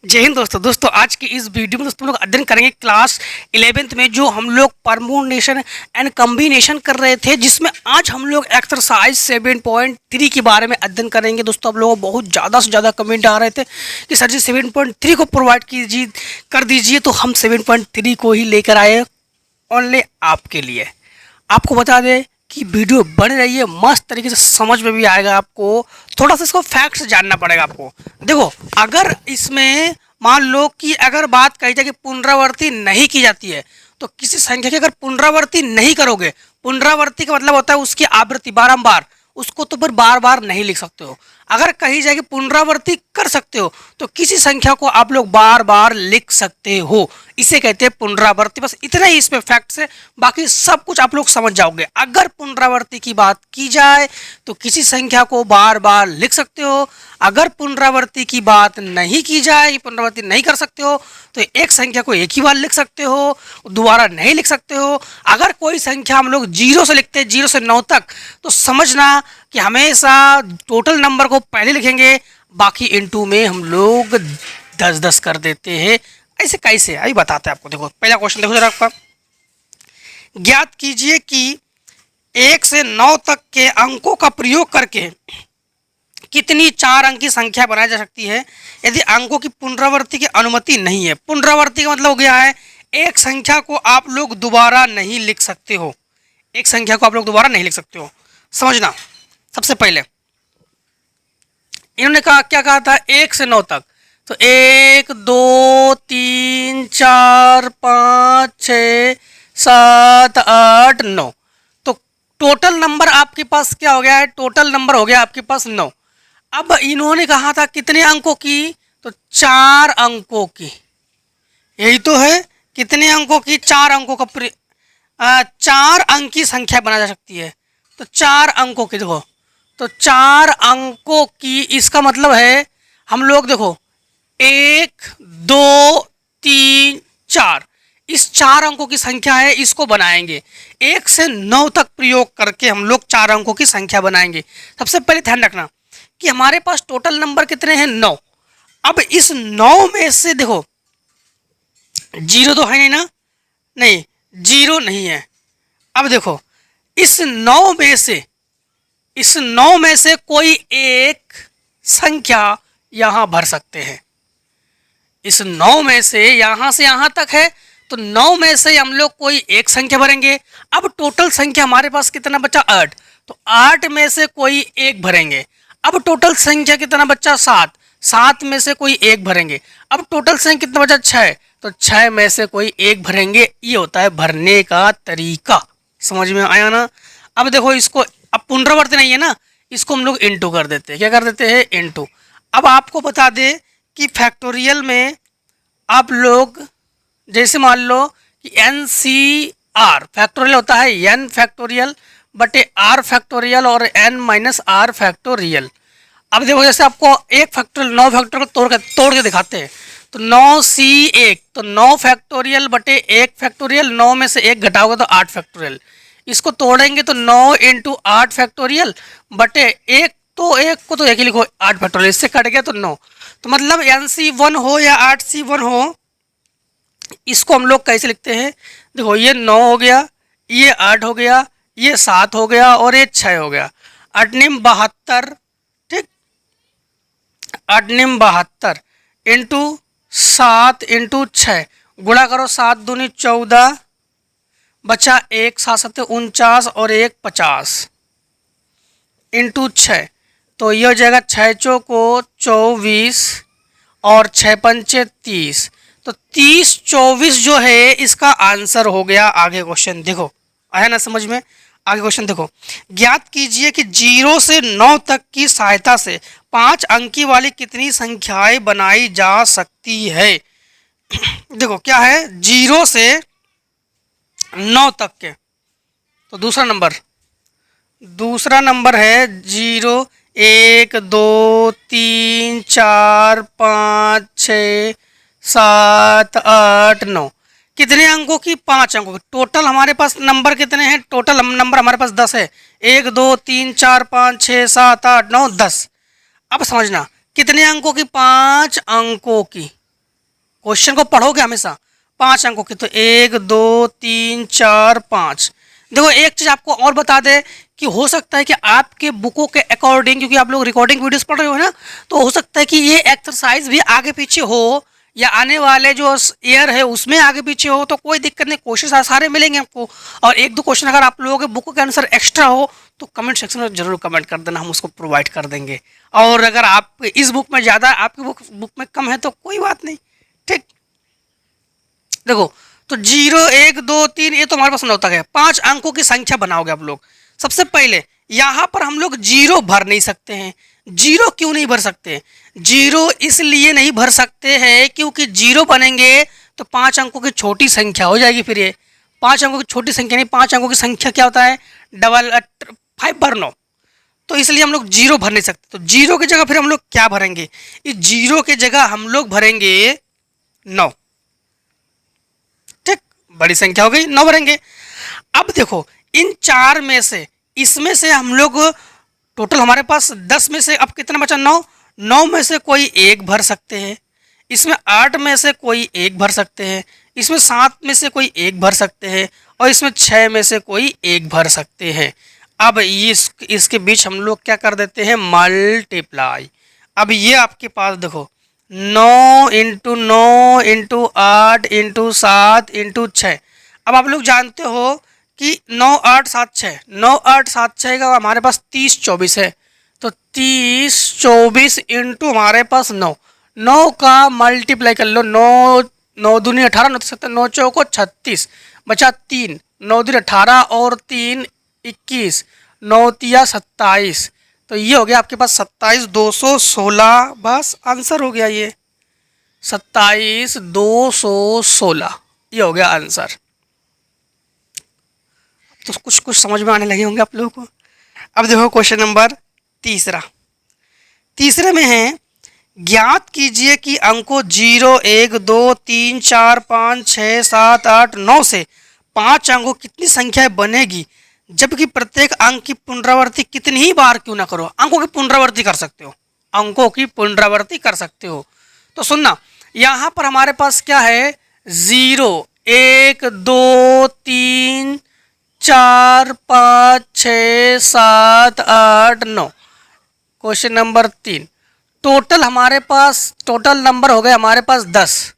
जय हिंद दोस्तों आज की इस वीडियो में दोस्तों हम लोग अध्ययन करेंगे क्लास 11th में जो हम लोग परमुटेशन एंड कम्बिनेशन कर रहे थे, जिसमें आज हम लोग एक्सरसाइज 7.3 के बारे में अध्ययन करेंगे। दोस्तों आप लोगों को बहुत ज़्यादा से ज़्यादा कमेंट आ रहे थे कि सर जी 7.3 को प्रोवाइड कीजिए कर दीजिए, तो हम 7.3 को ही लेकर आए ओनली आपके लिए। आपको बता दें कि वीडियो बन रही है, मस्त तरीके से समझ में भी आएगा। आपको थोड़ा सा इसको फैक्ट्स जानना पड़ेगा। आपको देखो, अगर इसमें मान लो कि अगर बात कही जाए कि पुनरावृत्ति नहीं की जाती है, तो किसी संख्या की अगर पुनरावृत्ति नहीं करोगे, पुनरावृत्ति का मतलब होता है उसकी आवृत्ति बारंबार, उसको तो फिर बार बार नहीं लिख सकते हो। अगर कही जाए कि पुनरावृत्ति कर सकते हो, तो किसी संख्या को आप लोग बार बार लिख सकते हो, इसे कहते हैं पुनरावृत्ति। बस इतना ही इसमें फैक्ट है, बाकी सब कुछ आप लोग समझ जाओगे। अगर पुनरावृत्ति की बात की जाए तो किसी संख्या को बार बार लिख सकते हो। अगर पुनरावृत्ति की बात नहीं की जाए, पुनरावृत्ति नहीं कर सकते हो, तो एक संख्या को एक ही बार लिख सकते हो, दोबारा नहीं लिख सकते हो। अगर कोई संख्या हम लोग 0 से लिखते हैं, 0 से 9 तक, तो समझना कि हमेशा टोटल नंबर को पहले लिखेंगे, बाकी इनटू में हम लोग 10-10 कर देते हैं। ऐसे कैसे, अभी बताते हैं आपको। देखो पहला क्वेश्चन देखो जरा आपका। ज्ञात कीजिए कि 1 से 9 तक के अंकों का प्रयोग करके कितनी 4 अंक की संख्या बनाई जा सकती है यदि अंकों की पुनरावृत्ति की अनुमति नहीं है। पुनरावृत्ति का मतलब हो गया है एक संख्या को आप लोग दोबारा नहीं लिख सकते हो। एक संख्या को आप लोग दोबारा नहीं लिख सकते हो, समझना। सबसे पहले इन्होंने कहा, क्या कहा था, 1 से 9 तक। तो 1 2 3 4 5 6 7 8 9, तो टोटल नंबर आपके पास क्या हो गया है, टोटल नंबर हो गया आपके पास 9। अब इन्होंने कहा था कितने अंकों की, तो 4 अंकों की। यही तो है, कितने अंकों की, 4 अंकों का 4 अंक की संख्या बनाई जा सकती है। तो 4 अंकों की, देखो तो 4 अंकों की, इसका मतलब है हम लोग देखो 1 2 3 4, इस 4 अंकों की संख्या है, इसको बनाएंगे। 1 से 9 तक प्रयोग करके हम लोग 4 अंकों की संख्या बनाएंगे। सबसे पहले ध्यान रखना कि हमारे पास टोटल नंबर कितने हैं, 9। अब इस 9 में से देखो 0 तो है नहीं ना, नहीं 0 नहीं है। अब देखो इस 9 में से कोई एक संख्या यहां भर सकते हैं। इस 9 में से यहां तक है, तो 9 में से हम लोग कोई एक संख्या भरेंगे। अब टोटल संख्या हमारे पास कितना बचा, 8, तो 8 में से कोई एक भरेंगे। अब टोटल संख्या कितना बचा, 7 में से कोई एक भरेंगे। अब टोटल संख्या कितना बचा, 6, तो 6 में से कोई एक भरेंगे। ये होता है भरने का तरीका, समझ में आया ना। अब देखो इसको, अब पुनरावृत्ति नहीं है ना, इसको हम लोग इनटू कर देते हैं। क्या कर देते हैं, इनटू। अब आपको बता दें कि फैक्टोरियल में आप लोग जैसे मान लो कि NCR फैक्टोरियल होता है n फैक्टोरियल बटे r फैक्टोरियल और n माइनस r फैक्टोरियल। अब देखो जैसे आपको एक फैक्टोरियल 9 फैक्टोरियल को तोड़ के दिखाते हैं, तो 9C1, तो 9 फैक्टोरियल बटे 1 फैक्टोरियल, 9 में से 1 घटाओगे तो 8 फैक्टोरियल। इसको तोड़ेंगे तो 9 × 8 फैक्टोरियल बटे 1, तो 1 को तो 1 ही लिखो, 8 फैक्टोरियल, इससे कट गया तो 9। तो मतलब NC1 हो या 8C1 हो, इसको हम लोग कैसे लिखते हैं, देखो ये 9 हो गया, ये 8 हो गया, ये 7 हो गया और ये 6 हो गया। 8×9 = 72, ठीक, 8×9 = इंटू 7 × 6, गुणा करो, 7 दूनी 14, बचा 1, 7 × 7 = 49 और 1 50 इंटू 6, तो यह हो जाएगा 6 चौको 24 और 6 पंचे 30, तो 30 24 जो है इसका आंसर हो गया। आगे क्वेश्चन देखो, आया ना समझ में। आगे क्वेश्चन देखो, ज्ञात कीजिए कि 0 से 9 तक की सहायता से 5 अंकी वाली कितनी संख्याएं बनाई जा सकती है। देखो क्या है, 0 से 9 तक के, तो दूसरा नंबर है 0 1 2 3 4 5 6 7 8 9, कितने अंकों की, 5 अंकों की। टोटल हमारे पास नंबर कितने हैं, टोटल नंबर हमारे पास 10 है, 1 2 3 4 5 6 7 8 9 10। अब समझना कितने अंकों की, 5 अंकों की, क्वेश्चन को पढ़ोगे हमेशा 5 अंकों की, तो 1 2 3 4 5। देखो एक चीज़ आपको और बता दे कि हो सकता है कि आपके बुकों के अकॉर्डिंग, क्योंकि आप लोग रिकॉर्डिंग वीडियोस पढ़ रहे हो ना, तो हो सकता है कि ये एक्सरसाइज भी आगे पीछे हो या आने वाले जो ईयर है उसमें आगे पीछे हो, तो कोई दिक्कत नहीं, क्वेश्चन सारे मिलेंगे आपको। और एक दो क्वेश्चन अगर आप लोगों के बुक के आंसर एक्स्ट्रा हो तो कमेंट सेक्शन में जरूर कमेंट कर देना, हम उसको प्रोवाइड कर देंगे। और अगर आप इस बुक में ज़्यादा, आपकी बुक में कम है तो कोई बात नहीं, ठीक। देखो तो 0 1 2 3 ये तो हमारे पास नौ तक है। 5 अंकों की संख्या बनाओगे आप लोग। सबसे पहले यहाँ पर हम लोग 0 भर नहीं सकते हैं। 0 क्यों नहीं भर सकते? 0 इसलिए नहीं भर सकते हैं क्योंकि 0 बनेंगे तो 5 अंकों की छोटी संख्या हो जाएगी। फिर ये 5 अंकों की छोटी संख्या नहीं, 5 अंकों की संख्या क्या होता है? 5 बार 9। तो इसलिए हम लोग 0 भर नहीं सकते। तो 0 की जगह फिर हम लोग क्या भरेंगे? इस 0 की जगह हम लोग भरेंगे 9। ठीक, बड़ी संख्या हो गई, 9 भरेंगे। अब देखो इन 4 में से, इसमें से हम लोग टोटल हमारे पास 10 में से अब कितना बचा? 9। 9 में से कोई एक भर सकते हैं, इसमें 8 में से कोई एक भर सकते हैं, इसमें 7 में से कोई एक भर सकते हैं, और इसमें 6 में से कोई एक भर सकते हैं। अब इसके बीच हम लोग क्या कर देते हैं? मल्टीप्लाई। अब ये आपके पास देखो 9 इंटू 9 इंटू 8 इंटू 7 इंटू 6। अब आप लोग जानते हो कि 9 8 7 6, 9 8 7 6 का हमारे पास 30 24 है। तो 30 24 इंटू हमारे पास 9, 9 का मल्टीप्लाई कर लो। 9 9 दूनी 18, 9 7 9 चौको 36, बचा 3, 9 दूनी 18 और 3 21, 9 तिया 27। तो ये हो गया आपके पास 27 216। बस आंसर हो गया ये 27 216, ये हो गया आंसर। तो कुछ कुछ समझ में आने लगे होंगे आप लोगों को। अब देखो क्वेश्चन नंबर तीसरे में है, ज्ञात कीजिए कि अंकों 0 1 2 3 4 5 6 7 8 9 से 5 अंकों कितनी संख्याएं बनेगी जबकि प्रत्येक अंक की पुनरावृत्ति कितनी ही बार क्यों ना करो। अंकों की पुनरावृत्ति कर सकते हो, अंकों की पुनरावृत्ति कर सकते हो। तो सुनना, यहाँ पर हमारे पास क्या है? 0 1 2 3 4 5 6 7 8 9। क्वेश्चन नंबर 3, टोटल हमारे पास टोटल नंबर हो गए हमारे पास 10।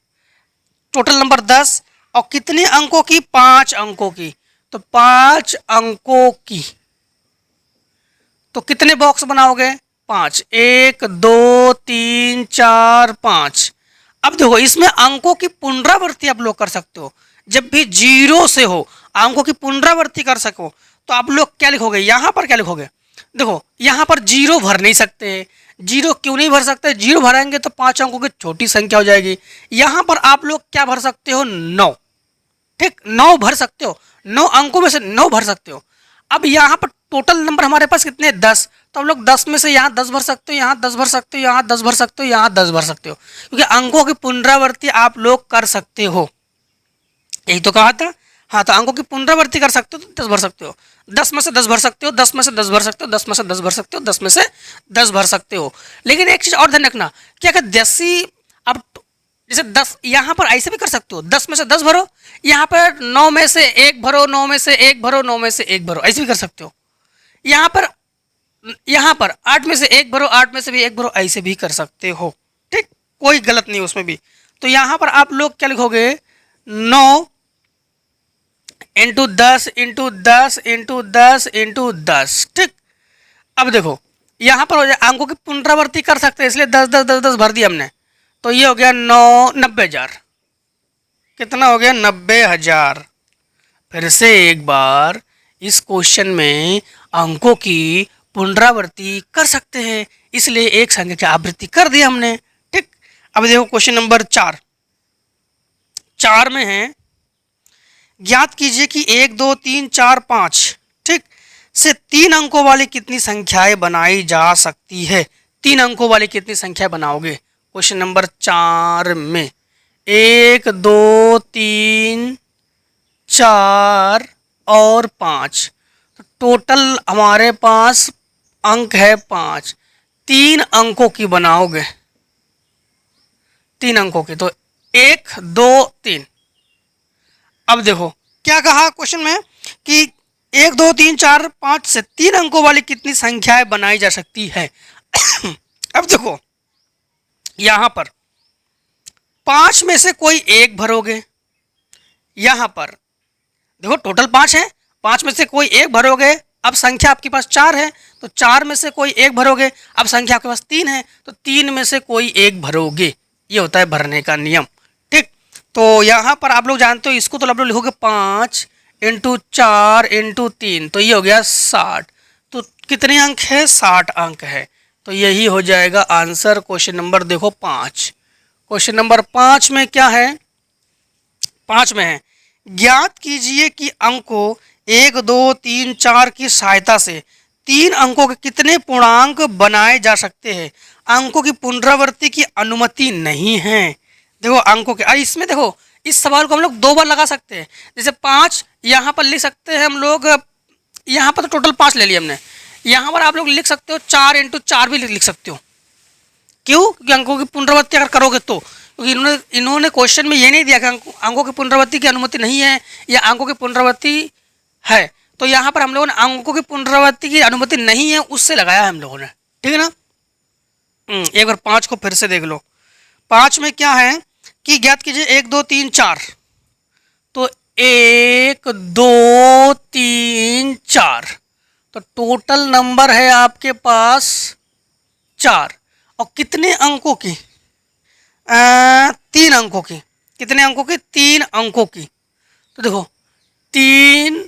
टोटल नंबर 10 और कितने अंकों की? 5 अंकों की। तो 5 अंकों की तो कितने बॉक्स बनाओगे? 5, 1 2 3 4 5। अब देखो इसमें अंकों की पुनरावृत्ति आप लोग कर सकते हो। जब भी 0 से हो अंकों की पुनरावृत्ति कर सको तो आप लोग क्या लिखोगे? यहाँ पर क्या लिखोगे? देखो यहाँ पर 0 भर नहीं सकते। 0 क्यों नहीं भर सकते? 0 भरेंगे तो 5 अंकों की छोटी संख्या हो जाएगी। यहाँ पर आप लोग क्या भर सकते हो? 9। ठीक, 9 भर सकते हो, 9 अंकों में से 9 भर सकते हो। अब यहाँ पर टोटल नंबर हमारे पास कितने? 10। तो हम लोग 10 में से यहाँ 10 भर सकते हो, यहाँ 10 भर सकते हो, यहाँ 10 भर सकते हो, यहाँ 10 भर सकते हो, क्योंकि अंकों की पुनरावृत्ति आप लोग कर सकते हो। यही तो कहा था। हाँ, तो अंकों की पुनरावृत्ति कर सकते हो तो 10 भर सकते हो। 10 में से 10 भर सकते हो, 10 में से 10 भर सकते हो, 10 में से 10 भर सकते हो, 10 में से 10 भर सकते हो। लेकिन एक चीज़ और ध्यान रखना कि अगर 10 ही, अब जैसे 10 यहाँ पर ऐसे भी कर सकते हो, 10 में से 10 भरो, यहाँ पर 9 में से 1 भरो, 9 में से 1 भरो, 9 में से 1 भरो, ऐसे भी कर सकते हो। यहाँ पर 8 में से 1 भरो, 8 में से भी 1 भरो, ऐसे भी कर सकते हो। ठीक, कोई गलत नहीं उसमें भी। तो यहाँ पर आप लोग क्या लिखोगे? 9 इंटू 10 इंटू 10 इंटू 10 इंटू 10। ठीक, अब देखो यहाँ पर हो जाए, अंकों की पुनरावृत्ति कर सकते हैं इसलिए 10 10 10 10 भर दिया हमने। तो ये हो गया 90,000। कितना हो गया? 90,000। फिर से एक बार इस क्वेश्चन में अंकों की पुनरावृत्ति कर सकते हैं इसलिए एक संख्या की आवृत्ति कर दी हमने। ठीक, अब देखो क्वेश्चन नंबर 4 में है, ज्ञात कीजिए कि 1 2 3 4 5 ठीक से 3 अंकों वाली कितनी संख्याएं बनाई जा सकती है। 3 अंकों वाली कितनी संख्या बनाओगे? क्वेश्चन नंबर 4 में 1 2 3 4 और 5। तो टोटल हमारे पास अंक है 5। 3 अंकों की बनाओगे, 3 अंकों की। तो 1 2 3। अब देखो क्या कहा क्वेश्चन में कि 1 2 3 4 5 से 3 अंकों वाली कितनी संख्याएं बनाई जा सकती है। अब देखो यहां पर 5 में से कोई एक भरोगे, यहां पर देखो टोटल 5 है, 5 में से कोई एक भरोगे, अब संख्या आपके पास 4 है तो 4 में से कोई एक भरोगे, अब संख्या आपके पास 3 है तो 3 में से कोई एक भरोगे। ये होता है भरने का नियम। ठीक, तो यहाँ पर आप लोग जानते हो इसको तो आप लोग लिखोगे 5 × 4 × 3 तो ये हो गया 60। तो कितने अंक है? 60 अंक है। तो यही हो जाएगा आंसर क्वेश्चन नंबर देखो 5। क्वेश्चन नंबर 5 में क्या है? 5 में है ज्ञात कीजिए कि अंकों 1 2 3 4 की सहायता से 3 अंकों के कितने पूर्णांक बनाए जा सकते हैं। अंकों की पुनरावृत्ति की अनुमति नहीं है। देखो अंकों के इसमें देखो इस सवाल को हम लोग 2 बार लगा सकते हैं। जैसे 5 यहाँ पर लिख सकते हैं हम लोग, यहाँ पर तो टोटल 5 ले लिया हमने, यहाँ पर आप लोग लिख सकते हो 4 × 4 भी लिख सकते हो। क्यों? क्योंकि अंकों की पुनरावृत्ति अगर करोगे तो, क्योंकि इन्होंने क्वेश्चन में ये नहीं दिया कि अंकों की पुनरावृत्ति की अनुमति नहीं है या अंकों की पुनरावृत्ति है, तो यहाँ पर हम लोगों ने अंकों की पुनरावृत्ति की अनुमति नहीं है उससे लगाया है हम लोगों ने। ठीक है ना? एक बार 5 को फिर से देख लो। 5 में क्या है कि ज्ञात कीजिए 1 2 3 4, तो 1 2 3 4, तो टोटल नंबर है आपके पास 4 और कितने अंकों की? 3 अंकों की। कितने अंकों की? 3 अंकों की। तो देखो 3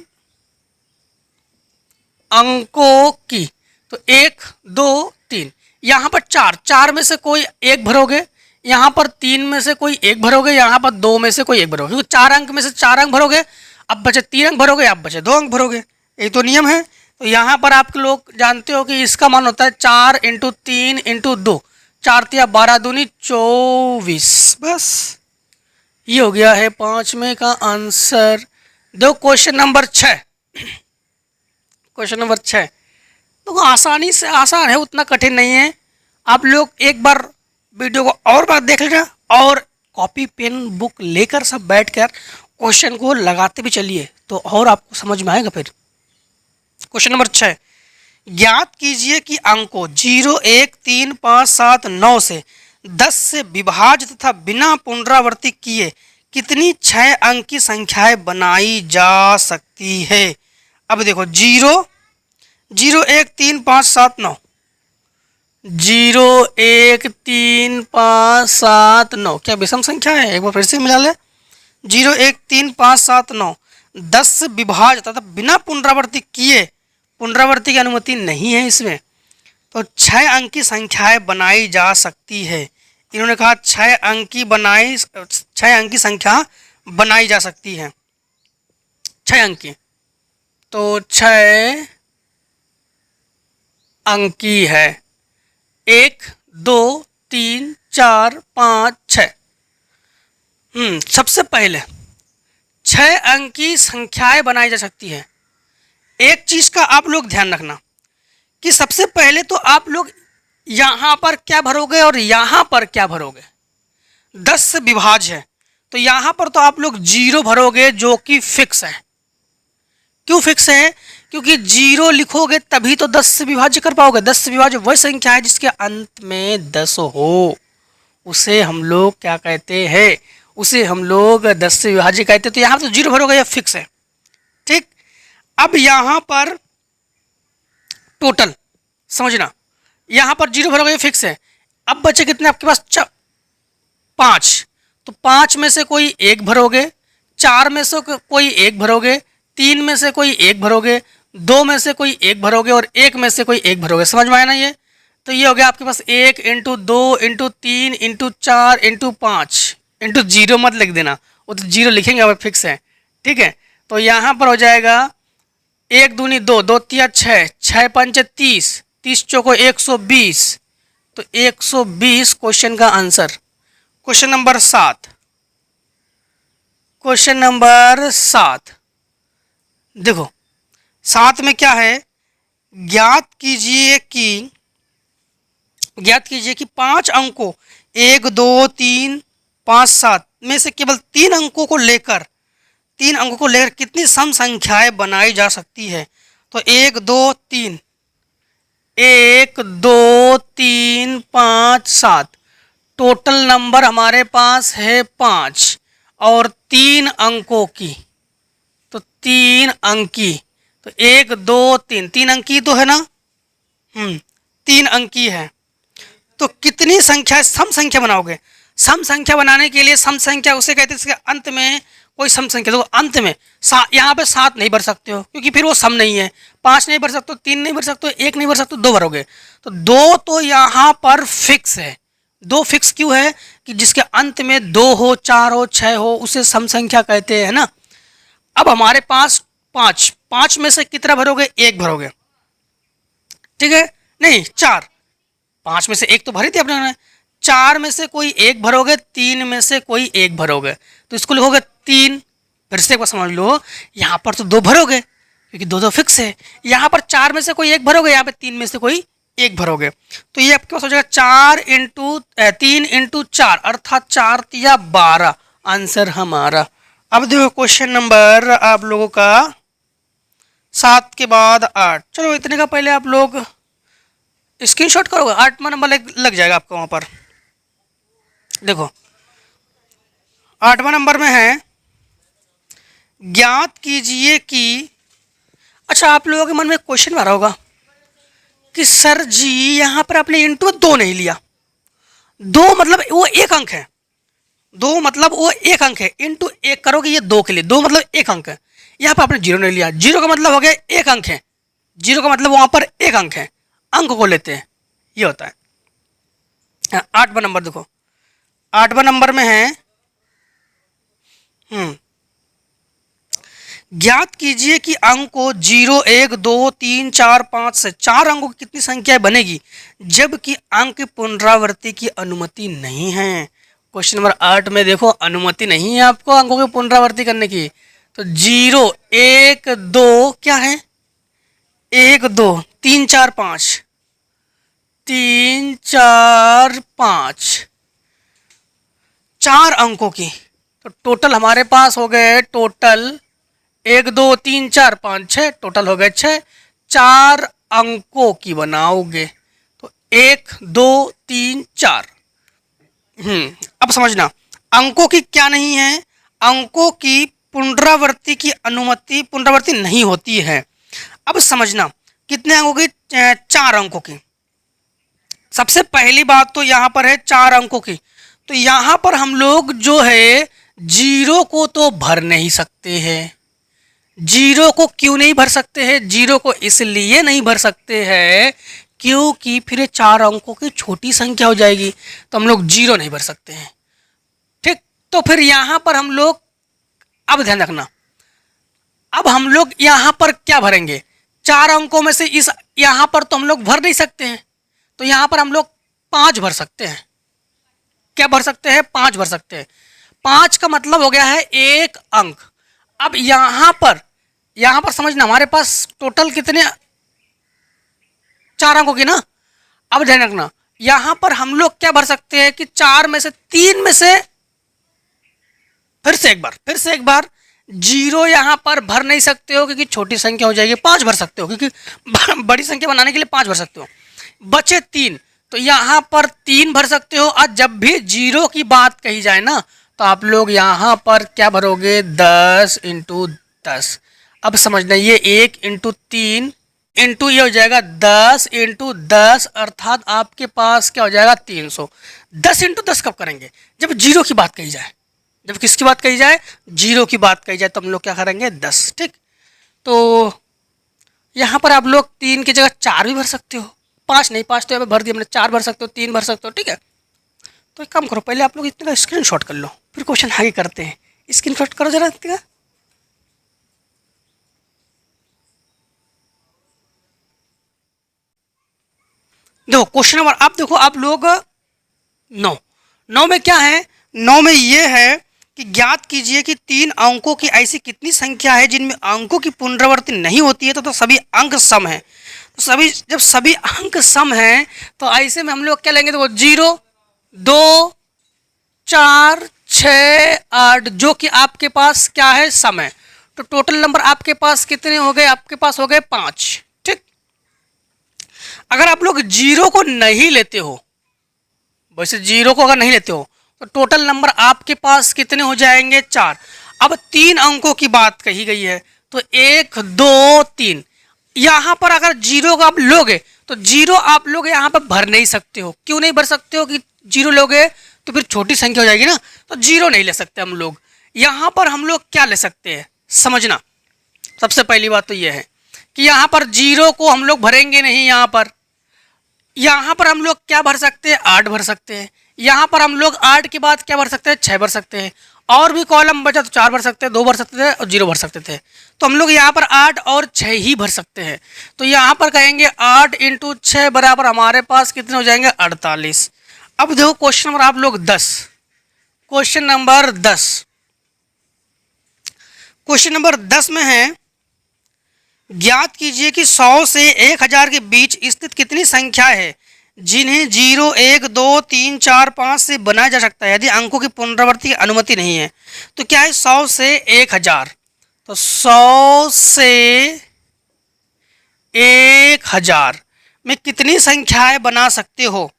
अंकों की, तो 1 2 3, यहाँ पर 4 में से कोई एक भरोगे, यहाँ पर 3 में से कोई एक भरोगे, यहाँ पर 2 में से कोई एक भरोगे, क्योंकि 4 अंक में से 4 अंक भरोगे, अब बचे 3 अंक भरोगे, अब बचे 2 अंक भरोगे। यही तो नियम है। तो यहाँ पर आप लोग जानते हो कि इसका मान होता है 4 × 3 × 2, 4 × 12 दूनी 24। बस ये हो गया है 5 में का आंसर। दो क्वेश्चन नंबर 6। क्वेश्चन नंबर 6 तो आसानी से आसान है, उतना कठिन नहीं है। आप लोग एक बार वीडियो को और बार देख लेना और कॉपी पेन बुक लेकर सब बैठकर क्वेश्चन को लगाते भी चलिए तो और आपको समझ में आएगा। फिर क्वेश्चन नंबर 6, ज्ञात कीजिए कि अंकों 0 1 3 5 7 9 से 10 से विभाज्य तथा बिना पुनरावृत्ति किए कितनी 6 अंक की संख्याएं बनाई जा सकती है। अब देखो 0 0 1 3 5 7 9, 0 1 3 5 7 9 क्या विषम संख्या है? एक बार फिर से मिला ले। 0 1 3 5 7 9 10 से विभाज्य तथा बिना पुनरावृत्ति किए, पुनरावृत्ति की अनुमति नहीं है इसमें, तो 6 अंक की संख्याएं बनाई जा सकती है। इन्होंने कहा 6 अंक की संख्या बनाई जा सकती है, 6 अंक की। तो 6 अंकी है 1 2 3 4 5 6। सबसे पहले 6 अंक की संख्याएं बनाई जा सकती है। एक चीज का आप लोग ध्यान रखना कि सबसे पहले तो आप लोग यहां पर क्या भरोगे और यहां पर क्या भरोगे। 10 से विभाज्य है तो यहां पर तो आप लोग 0 भरोगे जो कि फिक्स है। क्यों फिक्स है? क्योंकि 0 लिखोगे तभी तो 10 से विभाज्य कर पाओगे। 10 से विभाज्य वह संख्या है जिसके अंत में 10 हो, उसे हम लोग क्या कहते हैं? उसे हम लोग 10 से विभाज्य कहते हैं। तो यहाँ तो 0 भरोगे, यह फिक्स है। ठीक, अब यहाँ पर टोटल समझना, यहाँ पर 0 भरोगे, यह फिक्स है। अब बचे कितने आपके पास? 5। तो 5 में से कोई एक भरोगे, 4 में से कोई एक भरोगे, 3 में से कोई एक भरोगे, 2 में से कोई एक भरोगे और 1 में से कोई एक भरोगे। समझ में आया ना ये? तो ये हो गया आपके पास 1 × 2 × 3 × 4 × 5 × 0 मत लिख देना, वो तो 0 लिखेंगे अब फिक्स है। ठीक है, तो यहाँ पर हो जाएगा 1 दूनी 2, 2 तिया 6, 6 पंचे 30, 30 चौको 120, तो 120 क्वेश्चन का answer. Question number 7। Question number 7 देखो 7 में क्या है? ज्ञात कीजिए कि 5 अंकों 1 2 3 5, 7 में से केवल 3 अंकों को लेकर कितनी सम संख्याएं बनाई जा सकती है? तो 1, 2, 3, 1, 2, 3, 5, 7। टोटल नंबर हमारे पास है 5 और 3 अंकों की, तो 3 अंकी, तो 1, 2, 3, 3 अंकी तो है ना, 3 अंकी है। तो कितनी संख्या सम संख्या बनाओगे? सम संख्या बनाने के लिए सम संख्या उसे कहते हैं इसके अंत में कोई सम संख्या, तो अंत में यहाँ पे 7 नहीं भर सकते हो क्योंकि फिर वो सम नहीं है। 5 नहीं भर सकते, 3 नहीं भर सकते, 1 नहीं भर सकते, 2 भरोगे। तो 2 तो यहाँ पर फिक्स है। 2 फिक्स क्यों है? कि जिसके अंत में 2 हो, 4 हो, 6 हो, उसे सम संख्या कहते हैं ना। अब हमारे पास 5 में से कितना भरोगे? 1 भरोगे, ठीक है, नहीं 4। 5 में से 1 तो भरी थी अपने, 4 में से कोई 1 भरोगे, 3 में से कोई 1 भरोगे, तो इसको लिखोगे 3। फिर से एक बार समझ लो, यहाँ पर तो 2 भरोगे क्योंकि 2 फिक्स है। यहाँ पर 4 में से कोई 1 भरोगे, यहाँ पे 3 में से कोई 1 भरोगे, तो ये आपके पास हो जाएगा 3 इंटू 4 अर्थात 4 या 12 आंसर हमारा। अब देखो क्वेश्चन नंबर आप लोगों का 7 के बाद 8। चलो इतने का पहले आप लोग स्क्रीनशॉट करोगे, 8वां नंबर लग जाएगा आपको वहां पर। देखो 8वां नंबर में है, ज्ञात कीजिए कि, अच्छा आप लोगों के मन में क्वेश्चन आ रहा होगा कि सर जी यहाँ पर आपने इंटू 2 नहीं लिया। 2 मतलब वो 1 अंक है, 2 मतलब वो 1 अंक है, इंटू 1 करोगे ये 2 के लिए, 2 मतलब 1 अंक है। यहाँ पर आपने 0 नहीं लिया, 0 का मतलब हो गया 1 अंक है, 0 का मतलब वहां पर 1 अंक है, अंक को लेते हैं, ये होता है। 8वां नंबर देखो, 8वां नंबर में है, ज्ञात कीजिए कि अंकों 0, 1, 2, 3, 4, 5 से 4 अंकों की कितनी संख्याएं बनेगी जबकि अंक पुनरावृत्ति की अनुमति नहीं है। क्वेश्चन नंबर 8 में देखो अनुमति नहीं है आपको अंकों की पुनरावृत्ति करने की, तो 0, 1, 2 क्या है, 1, 2, 3, 4, 5, 3, 4, 5, 4 अंकों की, तो टोटल हमारे पास हो गए, टोटल 1, 2, 3, 4, 5, 6, टोटल हो गए 6। 4 अंकों की बनाओगे तो 1, 2, 3, 4। अब समझना, अंकों की क्या नहीं है, अंकों की पुनरावृत्ति की अनुमति, पुनरावृत्ति नहीं होती है। अब समझना कितने अंकों की, 4 अंकों की। सबसे पहली बात तो यहाँ पर है 4 अंकों की, तो यहाँ पर हम लोग जो है 0 को तो भर नहीं सकते हैं। 0 को क्यों नहीं भर सकते हैं? 0 को इसलिए नहीं भर सकते हैं क्योंकि फिर 4 अंकों की छोटी संख्या हो जाएगी, तो हम लोग 0 नहीं भर सकते हैं, ठीक। तो फिर यहाँ पर हम लोग, अब ध्यान रखना, अब हम लोग यहाँ पर क्या भरेंगे? 4 अंकों में से इस यहाँ पर तो हम लोग भर नहीं सकते हैं, तो यहाँ पर हम लोग 5 भर सकते हैं। क्या भर सकते हैं? 5 भर सकते हैं। 5 का मतलब हो गया है 1 अंक। अब यहाँ पर समझना, हमारे पास टोटल कितने, 4 अंकों की ना। अब ध्यान रखना, यहाँ पर हम लोग क्या भर सकते हैं कि 4 में से 3 में से, फिर से एक बार 0 यहाँ पर भर नहीं सकते हो क्योंकि छोटी संख्या हो जाएगी। 5 भर सकते हो क्योंकि बड़ी संख्या बनाने के लिए 5 भर सकते हो। बचे 3, तो यहाँ पर 3 भर सकते हो। और जब भी 0 की बात कही जाए ना, तो आप लोग यहाँ पर क्या भरोगे? 10 इंटू 10। अब समझना, ये 1 इंटू 3 इंटू ये हो जाएगा 10 इंटू 10 अर्थात आपके पास क्या हो जाएगा? 300। 10 इंटू 10 कब करेंगे? जब 0 की बात कही जाए। जब किसकी बात कही जाए? 0 की बात कही जाए, तो हम लोग क्या करेंगे? 10, ठीक। तो यहाँ पर आप लोग 3 की जगह 4 भी भर सकते हो। 5 नहीं, 5 तो यहाँ पे भर दिया हमने, 4 भर सकते हो, 3 भर सकते हो, ठीक है। तो एक काम करो, पहले आप लोग इतने का स्क्रीनशॉट कर लो, फिर क्वेश्चन आगे करते हैं। स्क्रीनशॉट करो जरा इतने का। देखो क्वेश्चन नंबर, आप देखो आप लोग 9 में क्या है? 9 में ये है कि ज्ञात कीजिए कि 3 अंकों की ऐसी कितनी संख्या है जिनमें अंकों की पुनरावृत्ति नहीं होती है तो सभी अंक सम है। तो जब सभी अंक सम हैं तो ऐसे में हम लोग क्या लेंगे? तो 0, 2, 4, 6 8 जो कि आपके पास क्या है, सम है। तो टोटल नंबर आपके पास कितने हो गए, आपके पास हो गए 5। ठीक, अगर आप लोग जीरो को नहीं लेते हो, वैसे जीरो को अगर नहीं लेते हो तो टोटल नंबर आपके पास कितने हो जाएंगे, 4। अब 3 अंकों की बात कही गई है तो 1 2 3, यहाँ पर अगर जीरो को आप लोगे तो जीरो आप लोग यहाँ पर भर नहीं सकते हो। क्यों नहीं भर सकते हो कि जीरो लोगे तो फिर छोटी संख्या हो जाएगी ना, तो जीरो नहीं ले सकते हम लोग। यहाँ पर हम लोग क्या ले सकते हैं, समझना। सबसे पहली बात तो यह है कि यहाँ पर जीरो को हम लोग भरेंगे नहीं। यहाँ पर हम लोग क्या भर सकते हैं, 8 भर सकते हैं। यहाँ पर हम लोग 8 के बाद क्या भर सकते हैं, 6 भर सकते हैं। और भी कॉलम बचा तो 4 भर सकते हैं, 2 भर सकते थे और 0 भर सकते थे। तो हम लोग यहाँ पर 8 और 6 ही भर सकते हैं। तो यहाँ पर कहेंगे 8 × 6 बराबर हमारे पास कितने हो जाएंगे, 48। अब देखो क्वेश्चन नंबर आप लोग 10, क्वेश्चन नंबर 10, क्वेश्चन नंबर 10 में है, ज्ञात कीजिए कि 100 से 1000 के बीच स्थित कितनी संख्या है जिन्हें 0 1 2 3 4 5 से बनाया जा सकता है यदि अंकों की पुनरावृत्ति की अनुमति नहीं है। तो क्या है, 100 से 1000, तो 100 से 1000 में कितनी संख्याएं बना सकते हो,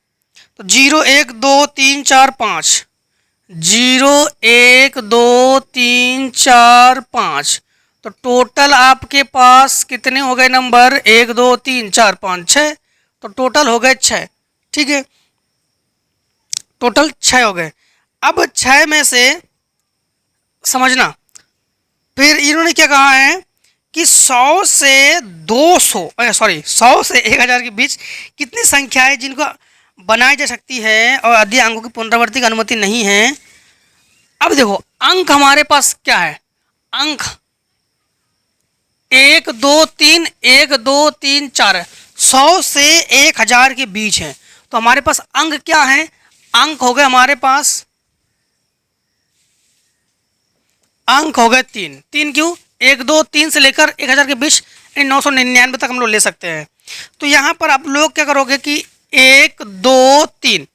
तो 0 1 2 3 4 5, 0 1 2 3 4 5, तो टोटल आपके पास कितने हो गए नंबर, 1 2 3 4 5 6, तो टोटल हो गए 6। ठीक है, टोटल 6 हो गए। अब 6 में से समझना, फिर इन्होंने क्या कहा है कि 100 से 1000 के बीच कितनी संख्या है जिनको बनाई जा सकती है और यदि अंकों की पुनरावृत्ति की अनुमति नहीं है। अब देखो अंक हमारे पास क्या है, अंक 1 2 3 1 2 3 4 है, 100 से 1000 के बीच है। तो हमारे पास अंक क्या है, अंक हो गए हमारे पास, अंक हो गए 3। क्यों, 1 2 3 से लेकर 1000 के बीच 999 तक हम लोग ले सकते हैं। तो यहाँ पर आप लोग क्या करोगे कि 1 2 3,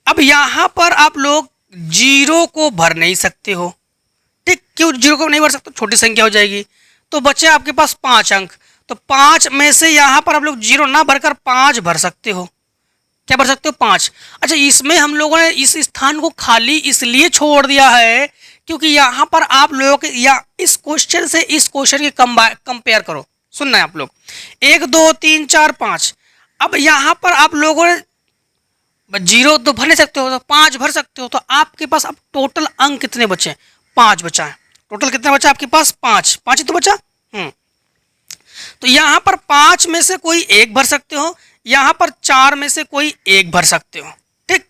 अब यहाँ पर आप लोग जीरो को भर नहीं सकते हो। ठीक, क्यों जीरो को नहीं भर सकते, छोटी संख्या हो जाएगी। तो बचे आपके पास 5 अंक, तो 5 में से यहाँ पर आप लोग जीरो ना भरकर 5 भर सकते हो। क्या भर सकते हो, 5। अच्छा, इसमें हम लोगों ने इस स्थान को खाली इसलिए छोड़ दिया है क्योंकि यहाँ पर आप लोग या इस क्वेश्चन से इस क्वेश्चन की कंपेयर करो। सुनना है आप लोग, 1 2 3 4 5। अब यहाँ पर आप लोगों ने जीरो तो भर नहीं सकते हो, तो 5 भर सकते हो। तो आपके पास अब टोटल अंक कितने बचे, 5 बचा है। टोटल कितना बचा आपके पास, 5 ही तो बचा। तो यहाँ पर 5 में से कोई एक भर सकते हो, यहाँ पर 4 में से कोई एक भर सकते हो। ठीक,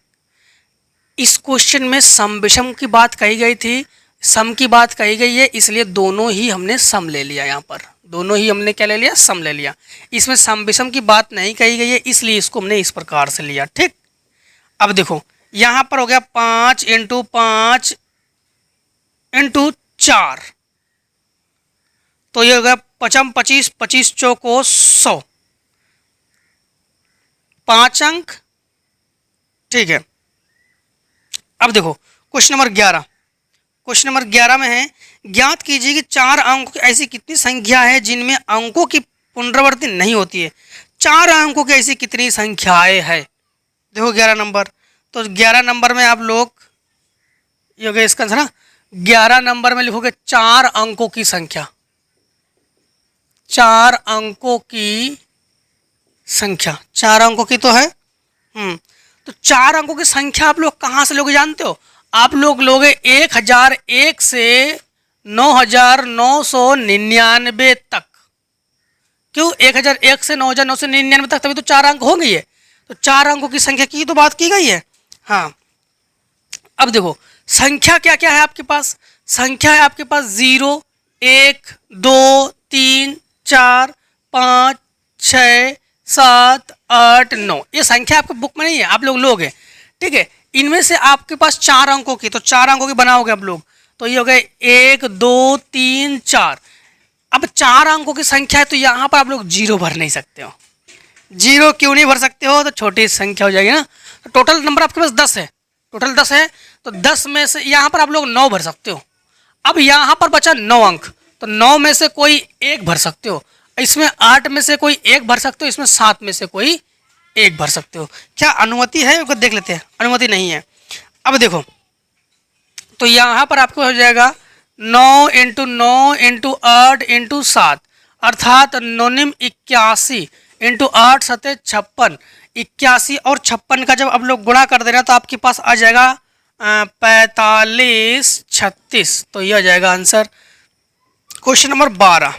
इस क्वेश्चन में सम विषम की बात कही गई थी, सम की बात कही गई है, इसलिए दोनों ही हमने सम ले लिया। यहाँ पर दोनों ही हमने क्या ले लिया, सम ले लिया। इसमें सम विषम की बात नहीं कही गई है, इसलिए इसको हमने इस प्रकार से लिया। ठीक, अब देखो यहाँ पर हो गया 5 × 5 × 4, तो ये हो गया 5 25 25 चौको 100, 5 अंक। ठीक है, अब देखो क्वेश्चन नंबर 11, क्वेश्चन नंबर 11 में है, ज्ञात कीजिए कि 4 अंकों की ऐसी कितनी संख्या है जिनमें अंकों की पुनरावृत्ति नहीं होती है। 4 अंकों की ऐसी कितनी संख्याएं है, देखो 11 नंबर। तो 11 नंबर में आप लोग ये हो गया इसका आंसर ना, 11 नंबर में लिखोगे 4 अंकों की संख्या, 4 अंकों की संख्या, 4 अंकों की तो है। तो 4 अंकों की संख्या आप लोग कहाँ से लोगे जानते हो, आप लोग लोगे 1001 से 9999 तक। क्यों, 1001 से 9999 तक, तभी तो 4 अंक हो गई है। तो 4 अंकों की संख्या की तो बात की गई है। हाँ, अब देखो संख्या क्या क्या है आपके पास, संख्या है आपके पास 0 1 2 3 4 5 6 7 8 9, ये संख्या आपके बुक में नहीं है, आप लोग लोगे। ठीक है, इनमें से आपके पास 4 अंकों की, तो 4 अंकों की बनाओगे आप लोग, तो ये हो गए 1 2 3 4। अब 4 अंकों की संख्या है तो यहाँ पर आप लोग जीरो भर नहीं सकते हो। जीरो क्यों नहीं भर सकते हो, तो छोटी संख्या हो जाएगी ना। तो टोटल नंबर आपके पास 10 है, टोटल 10 है, तो 10 में से यहाँ पर आप लोग 9 भर सकते हो। अब यहाँ पर बचा 9 अंक, तो 9 में से कोई एक भर सकते हो, इसमें 8 में से कोई एक भर सकते हो, इसमें 7 में से कोई एक भर सकते हो। क्या अनुमति है? उसको देख लेते हैं। अनुमति नहीं है। अब देखो, तो यहाँ पर आपको हो जाएगा 9 इंटू 9 इंटू 8 इंटू 7, अर्थात 9 81 इंटू 8 सते 56। 81 और 56 का जब आप लोग गुणा कर देना तो आपके पास आ जाएगा 45 36। तो ये आ जाएगा आंसर। Question number 12।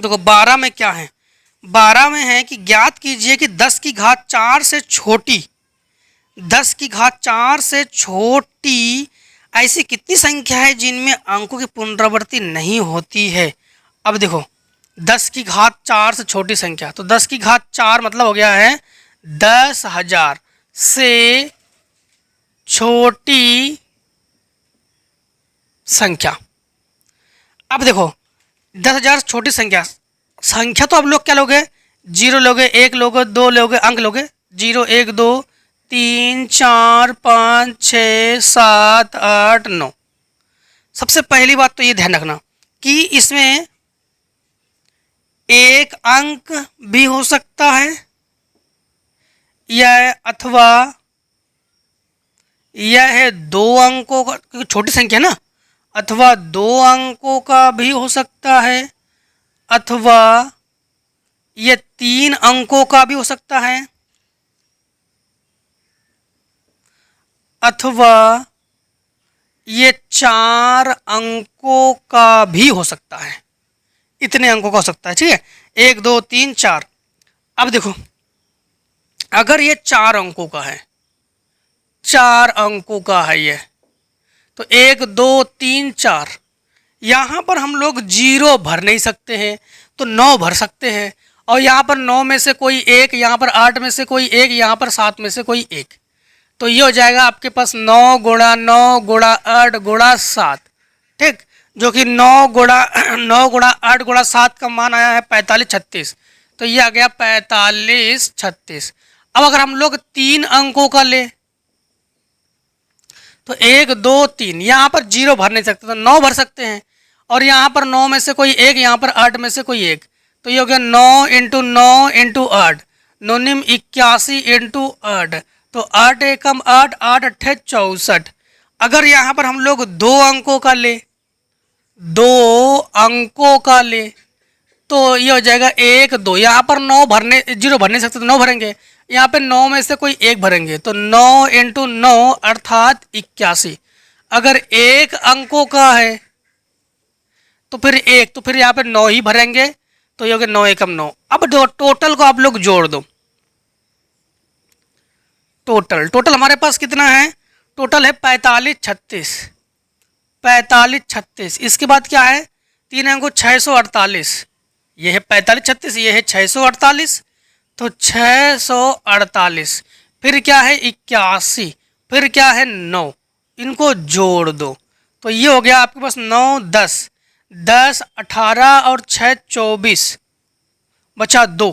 देखो 12 में क्या है? 12 में है कि ज्ञात कीजिए कि 10 की घात 4 से छोटी, 10 की घात 4 से छोटी ऐसी कितनी संख्या है जिनमें अंकों की पुनरावृत्ति नहीं होती है। अब देखो 10 की घात 4 से छोटी संख्या, तो 10 की घात 4 मतलब हो गया है 10,000 से छोटी संख्या। अब देखो 10,000 छोटी संख्या, संख्या तो आप लोग क्या लोगे? 0 लोगे, 1 लोगे, 2 लोगे, अंक लोगे। 0 1 2 3 4 5 6 7 8 9। सबसे पहली बात तो ये ध्यान रखना कि इसमें एक अंक भी हो सकता है यह, अथवा यह है 2 अंकों का, क्योंकि छोटी संख्या ना, अथवा 2 अंकों का भी हो सकता है, अथवा यह 3 अंकों का भी हो सकता है, अथवा ये 4 अंकों का भी हो सकता है। इतने अंकों का हो सकता है, ठीक है। 1 2 3 4। अब देखो अगर ये 4 अंकों का है, 4 अंकों का है ये, तो 1 2 3 4, यहाँ पर हम लोग 0 भर नहीं सकते हैं, तो 9 भर सकते हैं। और यहाँ पर 9 में से कोई एक, यहाँ पर 8 में से कोई एक, यहाँ पर 7 में से कोई एक। तो ये हो जाएगा आपके पास 9 गुणा 9 गुणा 8 गुणा 7, ठीक, जो कि 9 गुणा 8 गुणा 7 का मान आया है 45 36। तो ये आ गया 45 36। अब अगर हम लोग 3 अंकों का ले तो 1 2 3, यहाँ पर 0 भर नहीं सकते, तो 9 भर सकते हैं। और यहाँ पर 9 में से कोई एक, यहाँ पर 8 में से कोई एक। तो ये हो गया 9 इंटू 9 इंटू 8, 9 81 इंटू 8, तो 8 एकम 8, 8 अट्ठे 64। अगर यहाँ पर हम लोग 2 अंकों का ले, 2 अंकों का ले, तो ये हो जाएगा 1 2, यहाँ पर 9 भरने 0 भर नहीं सकते, तो 9 भरेंगे। यहाँ पे 9 में से कोई एक भरेंगे, तो 9 इंटू 9 अर्थात 81। अगर 1 अंकों का है तो फिर एक, तो फिर यहाँ पे 9 ही भरेंगे, तो ये हो गया 9 एकम 9। अब टोटल को आप लोग जोड़ दो। टोटल हमारे पास कितना है? टोटल है 45 36, 45 36। इसके बाद क्या है? 3 अंकों 648, ये है 45 36, ये है 648, तो 648। फिर क्या है? 81, फिर क्या है? 9। इनको जोड़ दो, तो ये हो गया आपके पास 9 10, 10 18 और 6 24, बचा 2,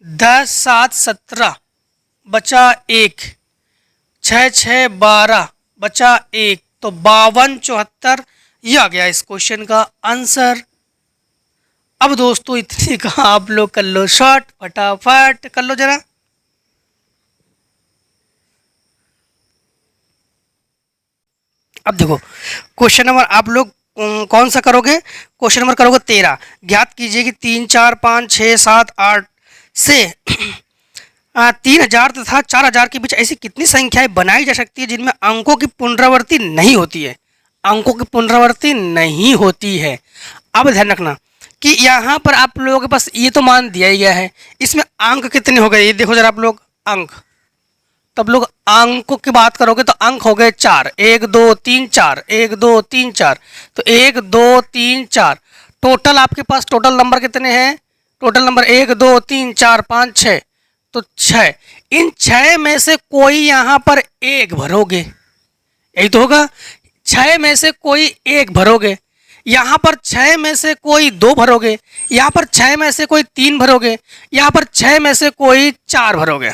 10 7 17, बचा 1, 6 6 12, बचा 1, तो 52 74। ये आ गया इस क्वेश्चन का आंसर। अब दोस्तों इतने का आप लोग कर लो शॉर्ट, फटाफट कर लो जरा। अब देखो क्वेश्चन नंबर आप लोग कौन सा करोगे? क्वेश्चन नंबर करोगे 13। ज्ञात कीजिए कि 3 4 5 6 7 8 से 3000 तथा 4000 के बीच ऐसी कितनी संख्याएं बनाई जा सकती है जिनमें अंकों की पुनरावृत्ति नहीं होती है। अंकों की पुनरावृत्ति नहीं होती है। अब ध्यान रखना कि यहाँ पर आप लोगों के पास ये तो मान दिया ही गया है, इसमें अंक कितने हो गए ये देखो जरा आप लोग। अंक, तब लोग अंकों की बात करोगे तो अंक हो गए 4, 1 2 3 4, 1 2 3 4, तो 1 2 3 4। टोटल आपके पास टोटल नंबर कितने हैं? टोटल नंबर 1 2 3 4 5 6, तो 6। इन 6 में से कोई यहाँ पर एक भरोगे, यही तो होगा। 6 में से कोई एक भरोगे, यहाँ पर 6 में से कोई 2 भरोगे, यहाँ पर 6 में से कोई 3 भरोगे, यहाँ पर 6 में से कोई 4 भरोगे।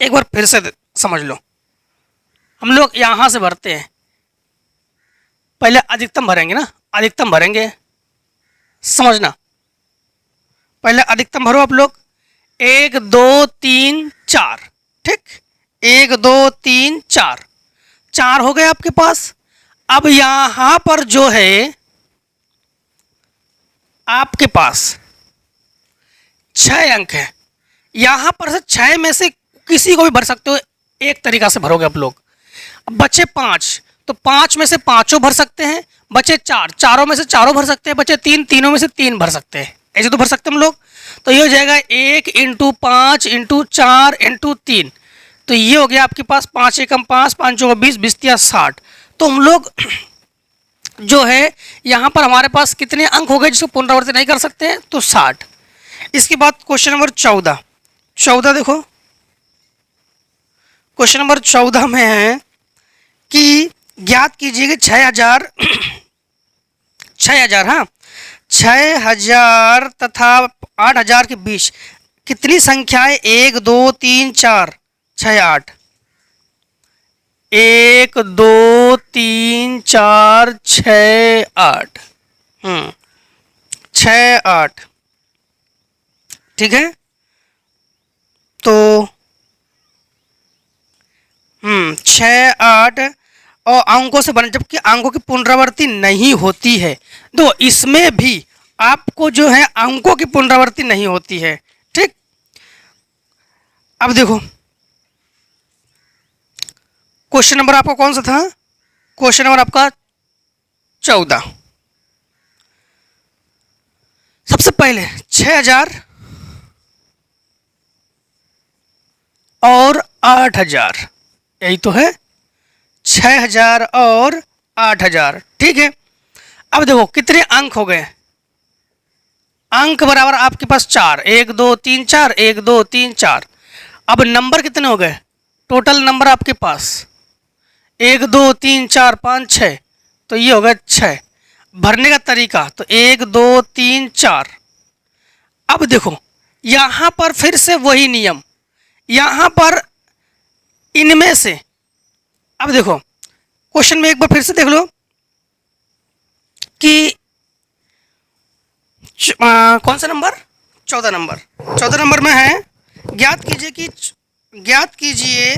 एक बार फिर से समझ लो। हम लोग यहाँ से भरते हैं, पहले अधिकतम भरेंगे ना, अधिकतम भरेंगे, समझना। पहले अधिकतम भरो आप लोग, 1 2 3 4, ठीक, 1 2 3 4, 4 हो गए आपके पास। अब यहाँ पर जो है आपके पास 6 अंक है, यहाँ पर से 6 में से किसी को भी भर सकते हो, एक तरीका से भरोगे आप लोग। अब बचे 5, तो 5 में से पाँचों भर सकते हैं, बचे 4, चारों में से चारों भर सकते हैं, बचे 3, तीनों में से 3 भर सकते हैं, ऐसे तो भर सकते हैं हम लोग। तो ये हो जाएगा 1 × 5 × 4 × 3, तो ये हो गया आपके पास 5 एकम 5, 5 चौका 20, 20 तिया 60। तो हम लोग जो है यहाँ पर हमारे पास कितने अंक हो गए जिसको पुनरावृत्ति नहीं कर सकते हैं, तो 60। इसके बाद क्वेश्चन नंबर 14 देखो, क्वेश्चन नंबर 14 में है कि ज्ञात कीजिए कि 6000 हाँ 6000 तथा 8000 के बीच कितनी संख्याएं 1 2 3 4 6 8, 1 2 3 4 6 8, 6 8, ठीक है। तो 6 8 और अंकों से बने, जबकि अंकों की पुनरावृत्ति नहीं होती है। तो इसमें भी आपको जो है अंकों की पुनरावृत्ति नहीं होती है, ठीक। अब देखो क्वेश्चन नंबर आपका कौन सा था, क्वेश्चन नंबर आपका 14। सबसे पहले 6000 और 8000, यही तो है, 6000 और 8000, ठीक है। अब देखो कितने अंक हो गए, अंक बराबर आपके पास 4, 1 2 3 4, 1 2 3 4। अब नंबर कितने हो गए, टोटल नंबर आपके पास 1 2 3 4 5 6, तो ये हो गया 6। भरने का तरीका तो 1 2 3 4। अब देखो यहाँ पर फिर से वही नियम, यहाँ पर इनमें से, अब देखो क्वेश्चन में एक बार फिर से देख लो कि कौन सा नंबर, 14 नंबर में है, ज्ञात कीजिए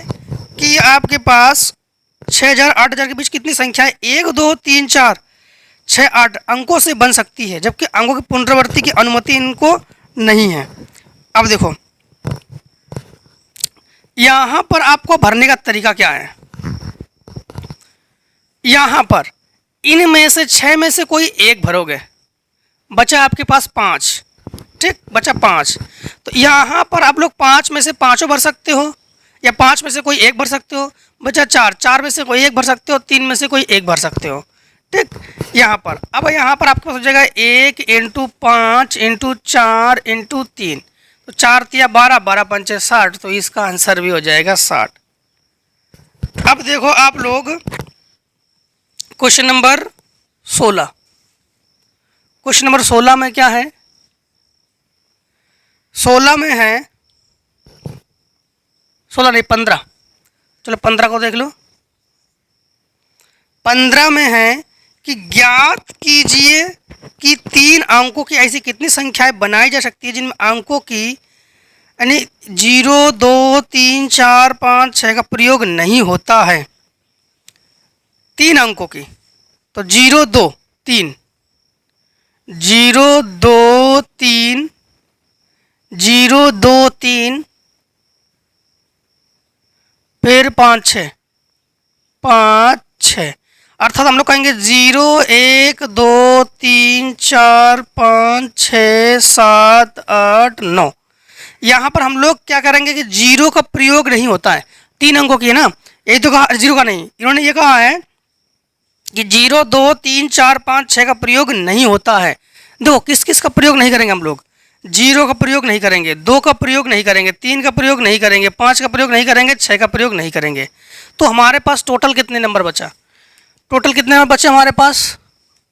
कि आपके पास 6000 8000 के बीच कितनी संख्याएं 1 2 3 4 6 8 अंकों से बन सकती है, जबकि अंकों की पुनरावृत्ति की अनुमति इनको नहीं है। अब देखो यहाँ पर आपको भरने का तरीका क्या है, यहाँ पर इनमें से 6 में से कोई एक भरोगे, बचा आपके पास 5, ठीक, बचा 5। तो यहाँ पर आप लोग 5 में से पाँचों भर सकते हो, या 5 में से कोई एक भर सकते हो, बचा 4, 4 में से कोई एक भर सकते हो, 3 में से कोई एक भर सकते हो, ठीक। यहाँ पर अब यहाँ पर आपके पास हो जाएगा 1 × 5 × 4 × 3, तो 4 तिया 12, 12 पंचे 60, तो इसका आंसर भी हो जाएगा 60। अब देखो आप लोग क्वेश्चन नंबर 16, क्वेश्चन नंबर 16 में क्या है, 16 में है 16 नहीं 15, चलो 15 को देख लो। 15 में है कि ज्ञात कीजिए कि 3 अंकों की ऐसी कितनी संख्याएं बनाई जा सकती है जिनमें अंकों की यानी 0 2 3 4 5 6 का प्रयोग नहीं होता है। 3 अंकों की, तो 0 2 3, 0 2 3, 0 2 3, फिर 5 6, 5 6, अर्थात हम लोग कहेंगे 0 1 2 3 4 5 6 7 8 9। यहाँ पर हम लोग क्या करेंगे कि 0 का प्रयोग नहीं होता है, 3 अंकों की है ना, यही तो कहा 0 का नहीं, इन्होंने ये कहा है कि 0 2 3 4 5 6 का प्रयोग नहीं होता है। देखो किस किस का प्रयोग नहीं करेंगे हम लोग, 0 का प्रयोग नहीं करेंगे, 2 का प्रयोग नहीं करेंगे, 3 का प्रयोग नहीं करेंगे, 5 का प्रयोग नहीं करेंगे, 6 का प्रयोग नहीं करेंगे। तो हमारे पास टोटल कितने नंबर बचा, टोटल कितने नंबर बचे हमारे पास,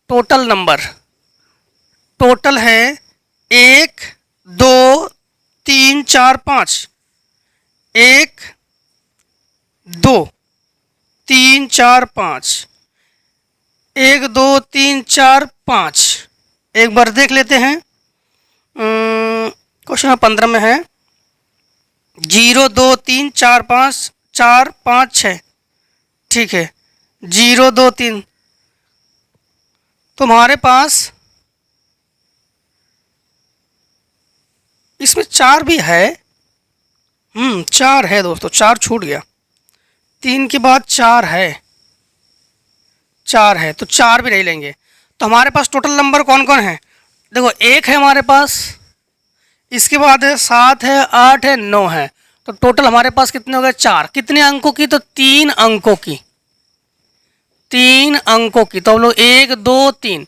टोटल नंबर टोटल है 1 2 3 4 5, 1 2 3 4 5, 1 2 3 4 5। एक बार देख लेते हैं, क्वेश्चन नंबर 15 में है 0 2 3 4 5 4 5 6। ठीक है, 0 2 3, तुम्हारे पास इसमें 4 भी है। 4 है दोस्तों, 4 छूट गया। 3 के बाद 4 है, 4 है तो 4 भी नहीं लेंगे। तो हमारे पास टोटल नंबर कौन कौन है? देखो 1 है हमारे पास, इसके बाद है 7 है, 8 है, 9 है। तो टोटल हमारे पास कितने हो गए? 4। कितने अंकों की? तो 3 अंकों की, 3 अंकों की। तो हम लोग 1 2 3।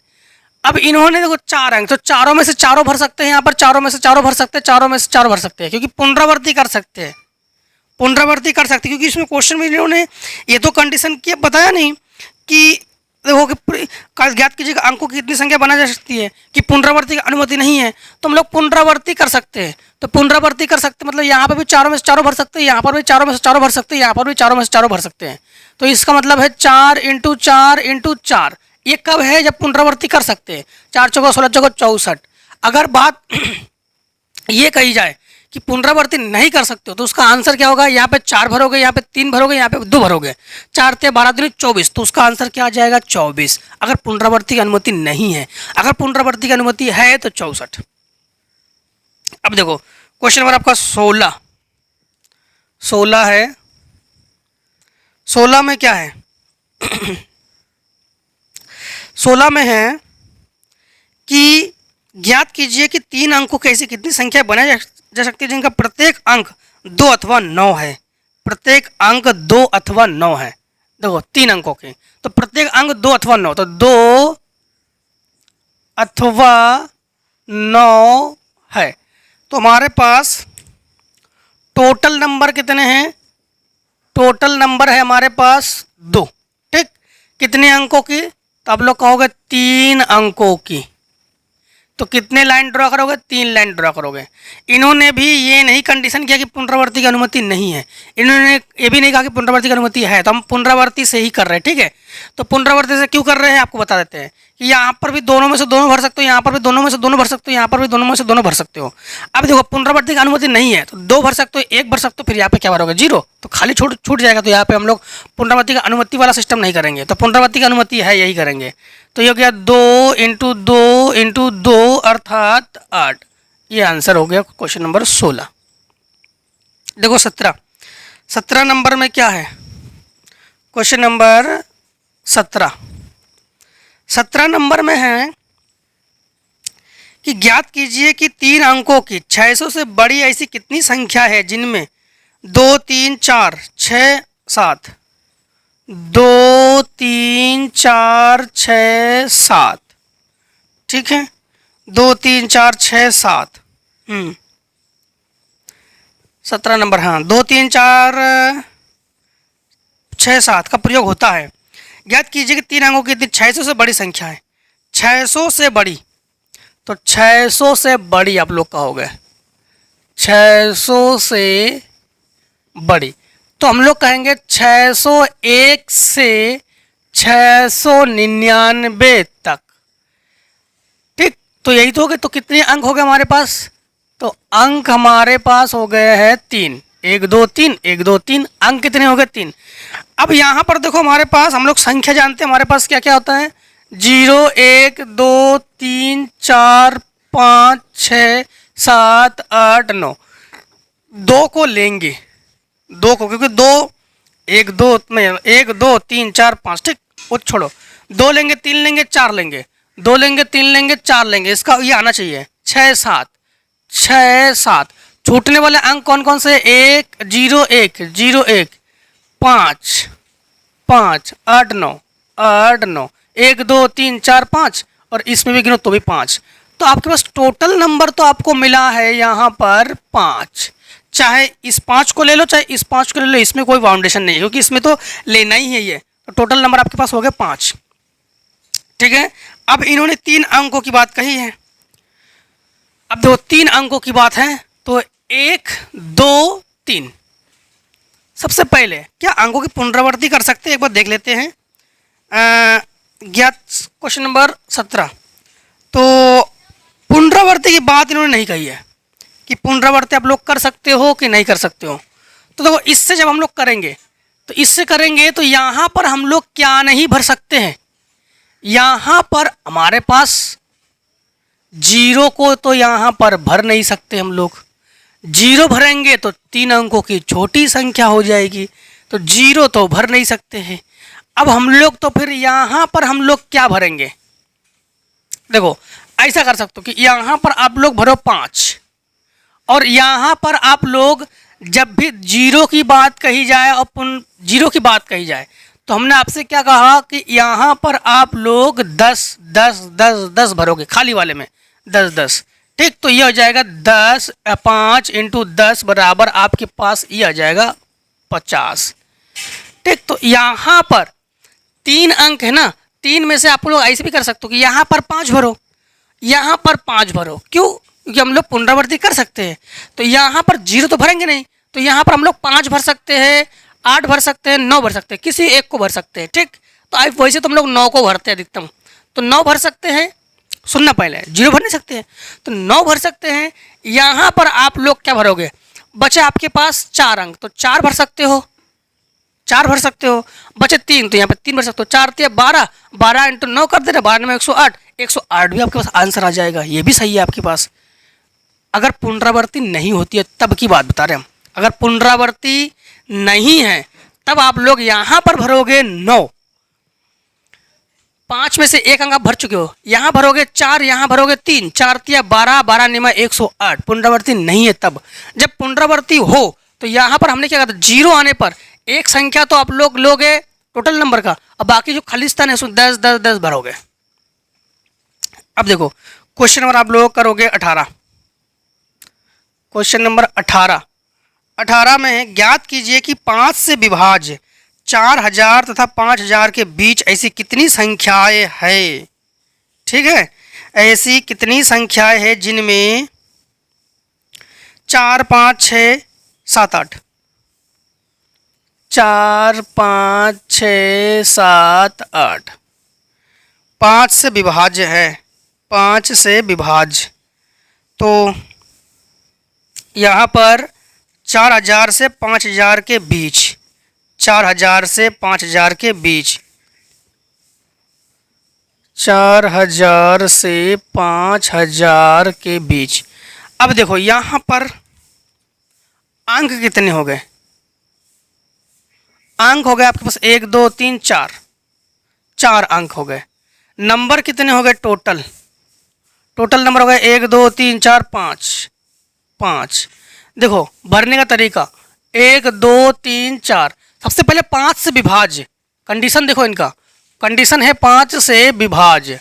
अब इन्होंने देखो 4 अंक, तो चारों में से चारों भर सकते हैं। यहाँ पर चारों में से चारों भर सकते हैं, चारों में से चारों भर सकते हैं, क्योंकि पुनरावृत्ति कर सकते हैं, पुनरावृत्ति कर सकते हैं। क्योंकि इसमें क्वेश्चन में इन्होंने ये तो कंडीशन किया, बताया नहीं कि देखो कि ज्ञात कीजिएगा अंकों की कितनी संख्या बना जा सकती है, कि पुनरावृत्ति की अनुमति नहीं है। तो हम लोग पुनरावृत्ति कर सकते हैं। तो पुनरावृत्ति कर सकते हैं मतलब यहाँ पर भी चारों में से चारों भर सकते हैं, यहाँ पर भी चारों में से चारों भर सकते हैं, यहाँ पर भी चारों में से चारों भर सकते हैं। तो इसका मतलब है 4 × 4 × 4। ये कब है? जब पुनरावृत्ति कर सकते हैं। 4 चौका 16 चौका 64। अगर बात ये कही जाए कि पुनरावृत्ति नहीं कर सकते हो तो उसका आंसर क्या होगा? यहाँ पे 4 भरोगे, यहाँ पे 3 भरोगे, यहाँ पे 2 भरोगे। 4 × 12 = 24। तो उसका आंसर क्या आ जाएगा? 24। अगर पुनरावृत्ति की अनुमति नहीं है। अगर पुनरावृत्ति की अनुमति है तो 64। अब देखो क्वेश्चन नंबर आपका 16 है। 16 में क्या है? 16 में है कि ज्ञात कीजिए कि 3 अंकों की ऐसी कितनी संख्या बनाई जा सकती है जिनका प्रत्येक अंक 2 अथवा 9 है। प्रत्येक अंक 2 अथवा 9 है। देखो 3 अंकों के, तो प्रत्येक अंक 2 अथवा 9, तो 2 अथवा 9 है। तो हमारे पास टोटल नंबर कितने हैं? टोटल नंबर है हमारे पास 2। ठीक, कितने अंकों की? तो आप लोग कहोगे 3 अंकों की। तो कितने लाइन ड्रॉ करोगे? 3 लाइन ड्रॉ करोगे। इन्होंने भी ये नहीं कंडीशन किया कि पुनरावृत्ति की अनुमति नहीं है, इन्होंने ये भी नहीं कहा कि पुनरावृत्ति की अनुमति है। तो हम पुनरावृत्ति से ही कर रहे हैं। ठीक है, तो पुनरावृत्ति से क्यों कर रहे हैं आपको बता देते हैं कि यहाँ पर भी दोनों में से दोनों भर सकते हो, यहाँ पर भी दोनों में से दोनों भर सकते हो, यहाँ पर भी दोनों में से दोनों भर सकते हो। अब देखो पुनरावृत्ति की अनुमति नहीं है तो 2 भर सकते हो, 1 भर सकते हो, फिर यहाँ पे क्या भरोगे? 0। तो खाली छूट जाएगा। तो यहाँ पे हम लोग पुनरावृत्ति का अनुमति वाला सिस्टम नहीं करेंगे। तो पुनरावृत्ति की अनुमति है, यही करेंगे। तो ये हो गया 2 × 2 × 2 अर्थात 8। ये आंसर हो गया क्वेश्चन नंबर 16। देखो 17 नंबर में क्या है? क्वेश्चन नंबर 17 नंबर में है कि ज्ञात कीजिए कि 3 अंकों की 600 से बड़ी ऐसी कितनी संख्या है जिनमें 2 3 4 6 7, 2 3 4 6 7। ठीक है, 2 3 4 6 7। 17 नंबर, हाँ 2 3 4 6 7 का प्रयोग होता है। ज्ञात कीजिए कि 3 अंकों की 600 से बड़ी संख्या है। 600 से बड़ी, तो 600 से बड़ी आप लोग कहोगे, 600 से बड़ी। तो हम लोग कहेंगे 601 से 699 तक। ठीक, तो यही तो हो गए। तो कितने अंक हो गए हमारे पास? तो अंक हमारे पास हो गए हैं 3। 1 2 3, 1 2 3। अंक कितने हो गए? 3। अब यहाँ पर देखो हमारे पास, हम लोग संख्या जानते हैं, हमारे पास क्या क्या होता है? 0 1 2 3 4 5 6 7 8 9। 2 को लेंगे, 2 को, क्योंकि 2 1 2 में 1 2 3 4 5। ठीक, वो छोड़ो, 2 लेंगे, 3 लेंगे, 4 लेंगे, 2 लेंगे, 3 लेंगे, 4 लेंगे। इसका ये आना चाहिए 6 7 6 7। छूटने वाले अंक कौन कौन से? 1 0 1 0 1 5 5 8 9 8 9 1 2 3 4 5, और इसमें भी गिनो तो भी 5। तो आपके पास टोटल नंबर तो आपको मिला है यहाँ पर 5। चाहे इस 5 को ले लो, चाहे इस 5 को ले लो, इसमें कोई बाउंडेशन नहीं है, क्योंकि इसमें तो लेना ही है ये। तो टोटल नंबर आपके पास हो गए 5। ठीक है, अब इन्होंने 3 अंकों की बात कही है। अब देखो 3 अंकों की बात है, तो 1 2 3 सबसे पहले क्या अंकों की पुनरावृत्ति कर सकते हैं, एक बार देख लेते हैं। ज्ञात क्वेश्चन नंबर 17। तो पुनरावृत्ति की बात इन्होंने नहीं कही है कि पुनरावृत्ति आप लोग कर सकते हो कि नहीं कर सकते हो। तो देखो, इससे जब हम लोग करेंगे तो यहाँ पर हम लोग क्या नहीं भर सकते हैं, यहाँ पर हमारे पास जीरो को तो यहाँ पर भर नहीं सकते हम लोग। जीरो भरेंगे तो 3 अंकों की छोटी संख्या हो जाएगी, तो जीरो तो भर नहीं सकते हैं। अब हम लोग तो फिर यहाँ पर हम लोग क्या भरेंगे, देखो ऐसा कर सकते हो कि यहाँ पर आप लोग भरो 5, और यहाँ पर आप लोग जब भी जीरो की बात कही जाए और जीरो की बात कही जाए तो हमने आपसे क्या कहा कि यहाँ पर आप लोग 10 10 10 10 भरोगे, खाली वाले में 10 10, ठीक। तो ये हो जाएगा 10 5 इंटू 10 बराबर आपके पास ये आ जाएगा 50, ठीक। तो यहाँ पर 3 अंक है ना, 3 में से आप लोग ऐसे भी कर सकते हो कि यहाँ पर 5 भरो, यहाँ पर 5 भरो, क्यों? क्योंकि हम लोग पुनरावृत्ति कर सकते हैं। तो यहाँ पर जीरो तो भरेंगे नहीं, तो यहाँ पर हम लोग 5 भर सकते हैं, 8 भर सकते हैं, 9 भर सकते हैं, किसी एक को भर सकते हैं, ठीक। तो अब वैसे तो हम लोग 9 को भरते हैं अधिकतम, तो 9 भर सकते हैं। सुनना पहले, जीरो भर नहीं सकते हैं, तो 9 भर सकते हैं। यहाँ पर आप लोग क्या भरोगे, बचे आपके पास 4 अंक, तो 4 भर सकते हो, 4 भर सकते हो। बचे 3, तो यहाँ पे 3 भर सकते हो। 4 3 12, 12 इंटू 9 कर देना, 12 में 108, 108 भी आपके पास आंसर आ जाएगा। ये भी सही है आपके पास। अगर पुनरावृत्ति नहीं होती है तब की बात बता रहे हम, अगर पुनरावृत्ति नहीं है तब आप लोग यहाँ पर भरोगे 9, 5 में से 1 अंक आप भर चुके हो, यहाँ भरोगे 4, यहाँ भरोगे 3, 4 3 12, 12 निमा 108। पुनरावृत्ति नहीं है तब। जब पुनरावृत्ति हो तो यहाँ पर हमने क्या कहा था, जीरो आने पर एक संख्या तो आप लोग लोगे टोटल नंबर का, और बाकी जो खाली स्थान है उसमें 10 10 10 भरोगे। अब देखो क्वेश्चन नंबर आप लोग करोगे 18। क्वेश्चन नंबर 18 में है, ज्ञात कीजिए कि 5 से विभाज्य 4000 तथा 5000 के बीच ऐसी कितनी संख्याएं हैं, ठीक है। ऐसी कितनी संख्याएं हैं जिनमें 4 5 6 7 8, 4 5 6 7 8, 5 से विभाज्य है, 5 से विभाज्य। तो यहाँ पर 4000 से 5000 के बीच, 4000 से 5000 के बीच, 4000 से 5000 के बीच। अब देखो यहाँ पर अंक कितने हो गए, अंक हो गए आपके पास 1 2 3 4, 4 अंक हो गए। नंबर कितने हो गए टोटल, टोटल नंबर हो गए 1 2 3 4 5, 5। देखो भरने का तरीका 1 2 3 4, सबसे पहले 5 से विभाज्य, कंडीशन देखो इनका, कंडीशन है 5 से विभाज्य।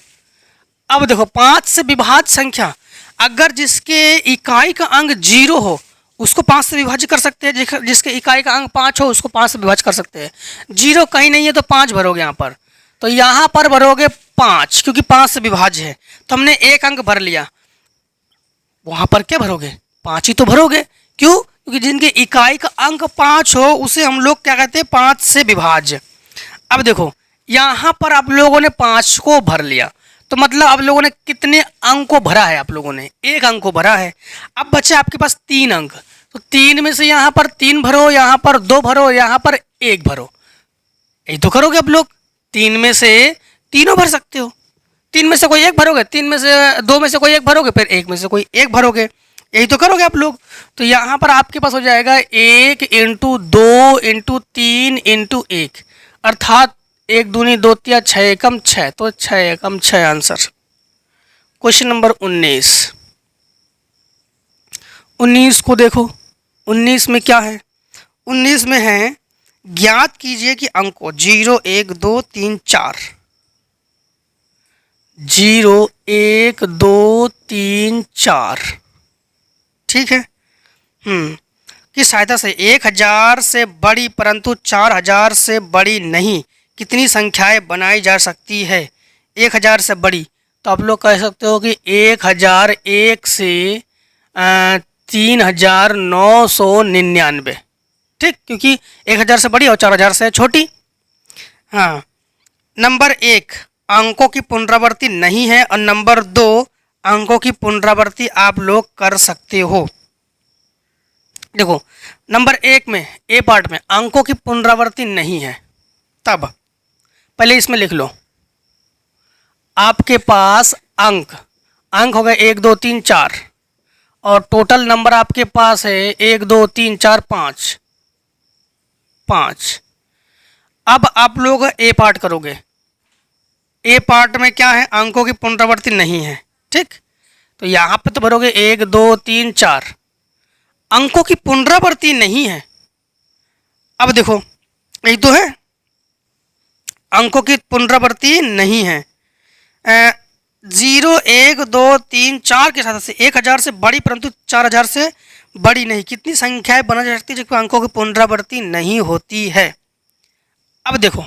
अब देखो 5 से विभाज्य संख्या, अगर जिसके इकाई का अंक 0 हो उसको 5 से विभाज्य कर सकते हैं, जिसके इकाई का अंक 5 हो उसको 5 से विभाज्य कर सकते हैं। 0 कहीं नहीं है तो 5 भरोगे यहाँ पर, तो यहाँ पर भरोगे 5, क्योंकि 5 से विभाज्य है तो हमने 1 अंक भर लिया। वहाँ पर क्या भरोगे, 5 ही तो भरोगे, क्यों? क्योंकि जिनके इकाई का अंक 5 हो उसे हम लोग क्या कहते हैं, 5 से विभाज्य। अब देखो यहाँ पर आप लोगों ने 5 को भर लिया, तो मतलब आप लोगों ने कितने अंक को भरा है, आप लोगों ने 1 अंक को भरा है। अब बचे आपके पास 3 अंक, तो 3 में से यहाँ पर 3 भरो, यहाँ पर 2 भरो, यहाँ पर 1 भरो, यही तो करोगे आप लोग। 3 में से तीनों भर सकते हो, 3 में से कोई 1 भरोगे, 3 में से 2 में से कोई 1 भरोगे, फिर 1 में से कोई 1 भरोगे, यही तो करोगे आप लोग। तो यहाँ पर आपके पास हो जाएगा 1 इंटू 2 इंटू 3 इंटू 1, अर्थात 1 दूनी 2 3 6 एकम 6, तो 6 एकम 6 आंसर। क्वेश्चन नंबर 19 को देखो, 19 में क्या है, 19 में है, ज्ञात कीजिए कि अंकों 0 1 2 3 4, 0 1 2 3 4, ठीक है, की सहायता से 1000 से बड़ी परंतु 4000 से बड़ी नहीं कितनी संख्याएं बनाई जा सकती है। 1000 से बड़ी तो आप लोग कह सकते हो कि 1001 से 3999, ठीक, क्योंकि 1000 से बड़ी और 4000 से छोटी। हाँ, नंबर 1 अंकों की पुनरावृत्ति नहीं है और नंबर 2 अंकों की पुनरावृत्ति आप लोग कर सकते हो। देखो, नंबर 1 में ए पार्ट में अंकों की पुनरावृत्ति नहीं है, तब पहले इसमें लिख लो आपके पास अंक हो गए 1 2 3 4 और टोटल नंबर आपके पास है 1 2 3 4 5 5। अब आप लोग ए पार्ट करोगे। ए पार्ट में क्या है, अंकों की पुनरावृत्ति नहीं है, ठीक। तो यहाँ पे तो भरोगे 1 2 3 4, अंकों की पुनरावृत्ति नहीं है। अब देखो, यही तो है, अंकों की पुनरावृत्ति नहीं है। 0 1 2 3 4 के साथ से 1000 से बड़ी परंतु 4000 से बड़ी नहीं, कितनी संख्याएं बना जा सकती है जिसमें अंकों की पुनरावृत्ति नहीं होती है। अब देखो,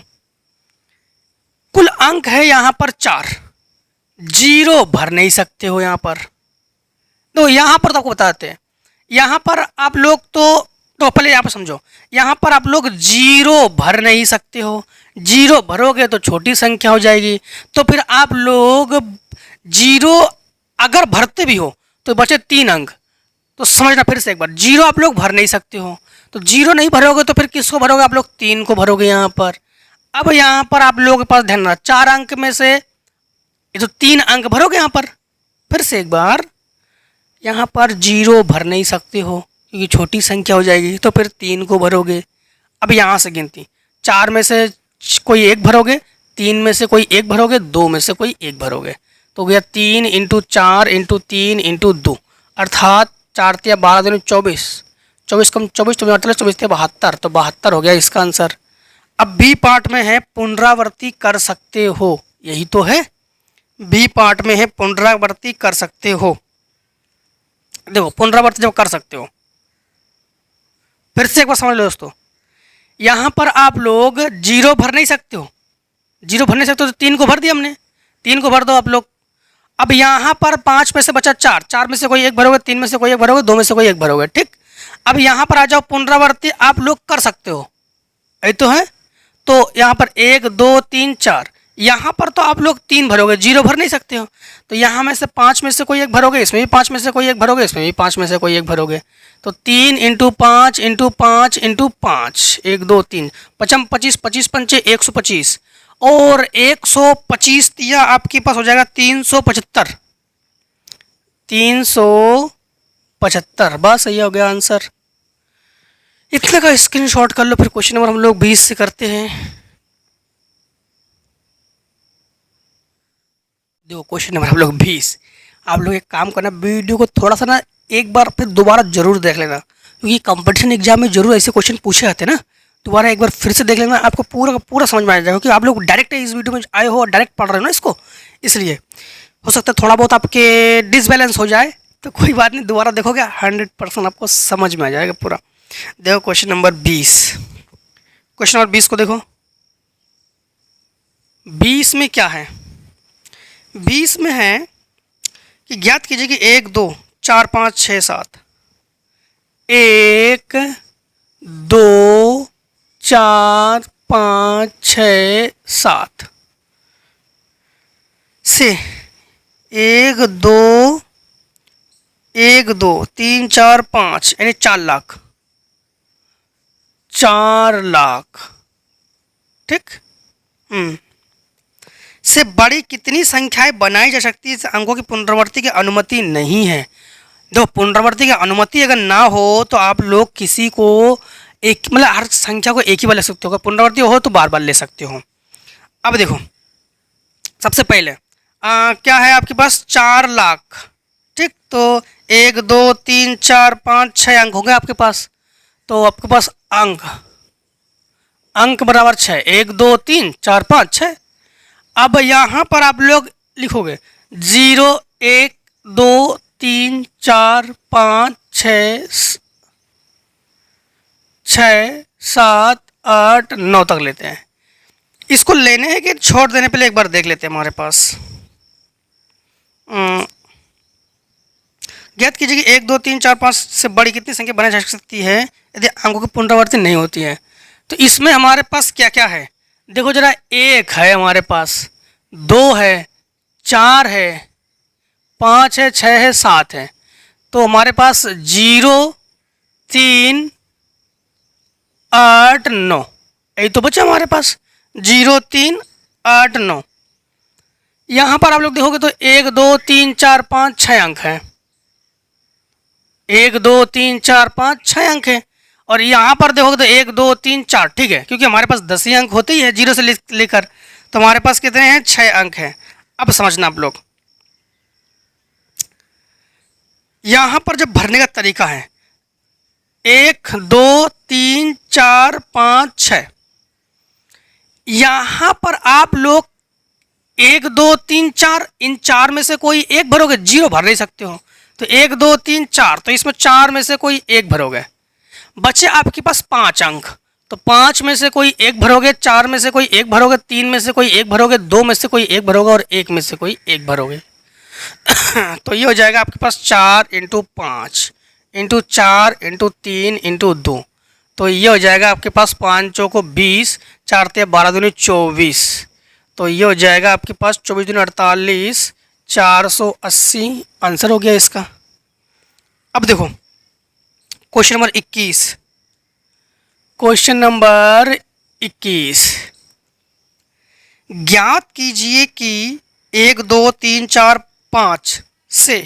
कुल अंक है यहाँ पर 4, 0 भर नहीं सकते हो यहाँ पर। तो यहाँ पर तो आपको बताते हैं, यहाँ पर आप लोग तो पहले यहाँ पर समझो, यहाँ पर आप लोग 0 भर नहीं सकते हो। 0 भरोगे तो छोटी संख्या हो जाएगी, तो फिर आप लोग 0 अगर भरते भी हो तो बचे 3 अंक। तो समझना फिर से एक बार, 0 आप लोग भर नहीं सकते हो, तो 0 नहीं भरोगे तो फिर किसको भरोगे, आप लोग 3 को भरोगे यहाँ पर। अब यहाँ पर आप लोगों के पास ध्यान रखना, 4 अंक में से ये तो 3 अंक भरोगे यहाँ पर। फिर से एक बार, यहाँ पर 0 भर नहीं सकते हो क्योंकि छोटी संख्या हो जाएगी, तो फिर 3 को भरोगे। अब यहाँ से गिनती, 4 में से कोई एक भरोगे, 3 में से कोई एक भरोगे, 2 में से कोई एक भरोगे, तो गया 3 × 4 × 3 × 2, अर्थात 4 × 12 × 24, 24 कम 24 24 72, तो 72 हो गया इसका आंसर। अब बी पार्ट में है पुनरावृत्ति कर सकते हो, यही तो है, बी पार्ट में है पुनरावृत्ति कर सकते हो। देखो, पुनरावृत्ति जब कर सकते हो, फिर से एक बार समझ लो दोस्तों, यहाँ पर आप लोग 0 भर नहीं सकते हो, 0 भर नहीं सकते हो तो 3 को भर दिया हमने, 3 को भर दो आप लोग। अब यहाँ पर 5 में से बचा 4, 4 में से कोई एक भरोगे, 3 में से कोई एक भरोगे, 2 में से कोई एक भरोगे, ठीक। अब यहाँ पर आ जाओ, पुनरावृत्ति आप लोग कर सकते हो, यही तो है। तो यहाँ पर 1 2 3 4, यहाँ पर तो आप लोग 3 भरोगे, 0 भर नहीं सकते हो, तो यहाँ में से 5 में से कोई एक भरोगे, इसमें भी 5 में से कोई एक भरोगे, इसमें भी 5 में से कोई एक भरोगे, तो 3 × 5 × 5 × 5, 1 2 3 5 25 25 पंचे 125 और 125 दिया, आपके पास हो जाएगा 375, 375, बस सही हो गया आंसर। इतने का स्क्रीनशॉट कर लो। फिर क्वेश्चन नंबर हम लोग 20 से करते हैं। देखो, क्वेश्चन नंबर हम लोग 20, आप लोग एक काम करना, वीडियो को थोड़ा सा ना एक बार फिर दोबारा जरूर देख लेना, क्योंकि कंपटीशन एग्जाम में जरूर ऐसे क्वेश्चन पूछे जाते हैं ना। दोबारा एक बार फिर से देख लेना, आपको पूरा का पूरा समझ में आ जाएगा, क्योंकि आप लोग डायरेक्ट इस वीडियो में आए हो और डायरेक्ट पढ़ रहे हो ना इसको, इसलिए हो सकता है थोड़ा बहुत आपके डिसबैलेंस हो जाए, तो कोई बात नहीं, दोबारा देखोगे 100% आपको समझ में आ जाएगा पूरा। देखो क्वेश्चन नंबर 20, क्वेश्चन नंबर 20 को देखो। 20 में क्या है, 20 में है कि ज्ञात कीजिए कि 1 2 4 5 6 7, 1 2 4 5 6 7 से 1 2 3 4 5 यानी 4 लाख, 4 लाख, ठीक। से बड़ी कितनी संख्याएं बनाई जा सकती है, इस अंकों की पुनरावृत्ति की अनुमति नहीं है। देखो, पुनरावृत्ति की अनुमति अगर ना हो तो आप लोग किसी को एक, मतलब हर संख्या को एक ही बार ले सकते हो, पुनरावृत्ति हो तो बार बार ले सकते हो। अब देखो, सबसे पहले क्या है आपके पास, 4 लाख, ठीक। तो 1 2 3 4 5 6 अंक होंगे आपके पास, तो आपके पास अंक बराबर 6, 1 2 3 4 5 6। अब यहाँ पर आप लोग लिखोगे 0 1 2 3 4 5 6 7 8 9 तक लेते हैं। इसको लेने हैं कि छोड़ देने पहले एक बार देख लेते हैं हमारे पास। ज्ञात कीजिए कि 1 2 3 4 5 से बड़ी कितनी संख्या बनाई जा सकती है यदि अंकों की पुनरावृत्ति नहीं होती है। तो इसमें हमारे पास क्या क्या है, देखो जरा, 1 है हमारे पास, 2 है, 4 है, 5 है, 6 है, 7 है। तो हमारे पास 0 3 8 9 यही तो बचा हमारे पास, 0 3 8 9। यहाँ पर आप लोग देखोगे तो 1 2 3 4 5 6 अंक हैं, 1 2 3 4 5 6 अंक हैं। और यहाँ पर देखोगे तो 1 2 3 4, ठीक है, क्योंकि हमारे पास 10 ही अंक होते ही है 0 से लेकर, तो हमारे पास कितने हैं, 6 अंक हैं। अब समझना आप लोग, यहाँ पर जब भरने का तरीका है 1 2 3 4 5 6, यहाँ पर आप लोग 1 2 3 4 इन 4 में से कोई एक भरोगे, 0 भर नहीं सकते हो। तो 1 2 3 4, तो इसमें 4 में से कोई एक भरोगे, बचे आपके पास 5 अंक। तो 5 में से कोई एक भरोगे, 4 में से कोई एक भरोगे, 3 में से कोई एक भरोगे, 2 में से कोई एक भरोगे और 1 में से कोई एक भरोगे। तो ये हो जाएगा आपके पास 4 × 5 × 4 × 3 × 2। तो ये हो जाएगा आपके पास 5 चौको 20, 4 × 12 दूनी 24। तो ये हो जाएगा आपके पास 24 दूनी 48, 480 आंसर हो गया इसका। अब देखो क्वेश्चन नंबर 21, क्वेश्चन नंबर 21, ज्ञात कीजिए कि 1 2 3 4 5 से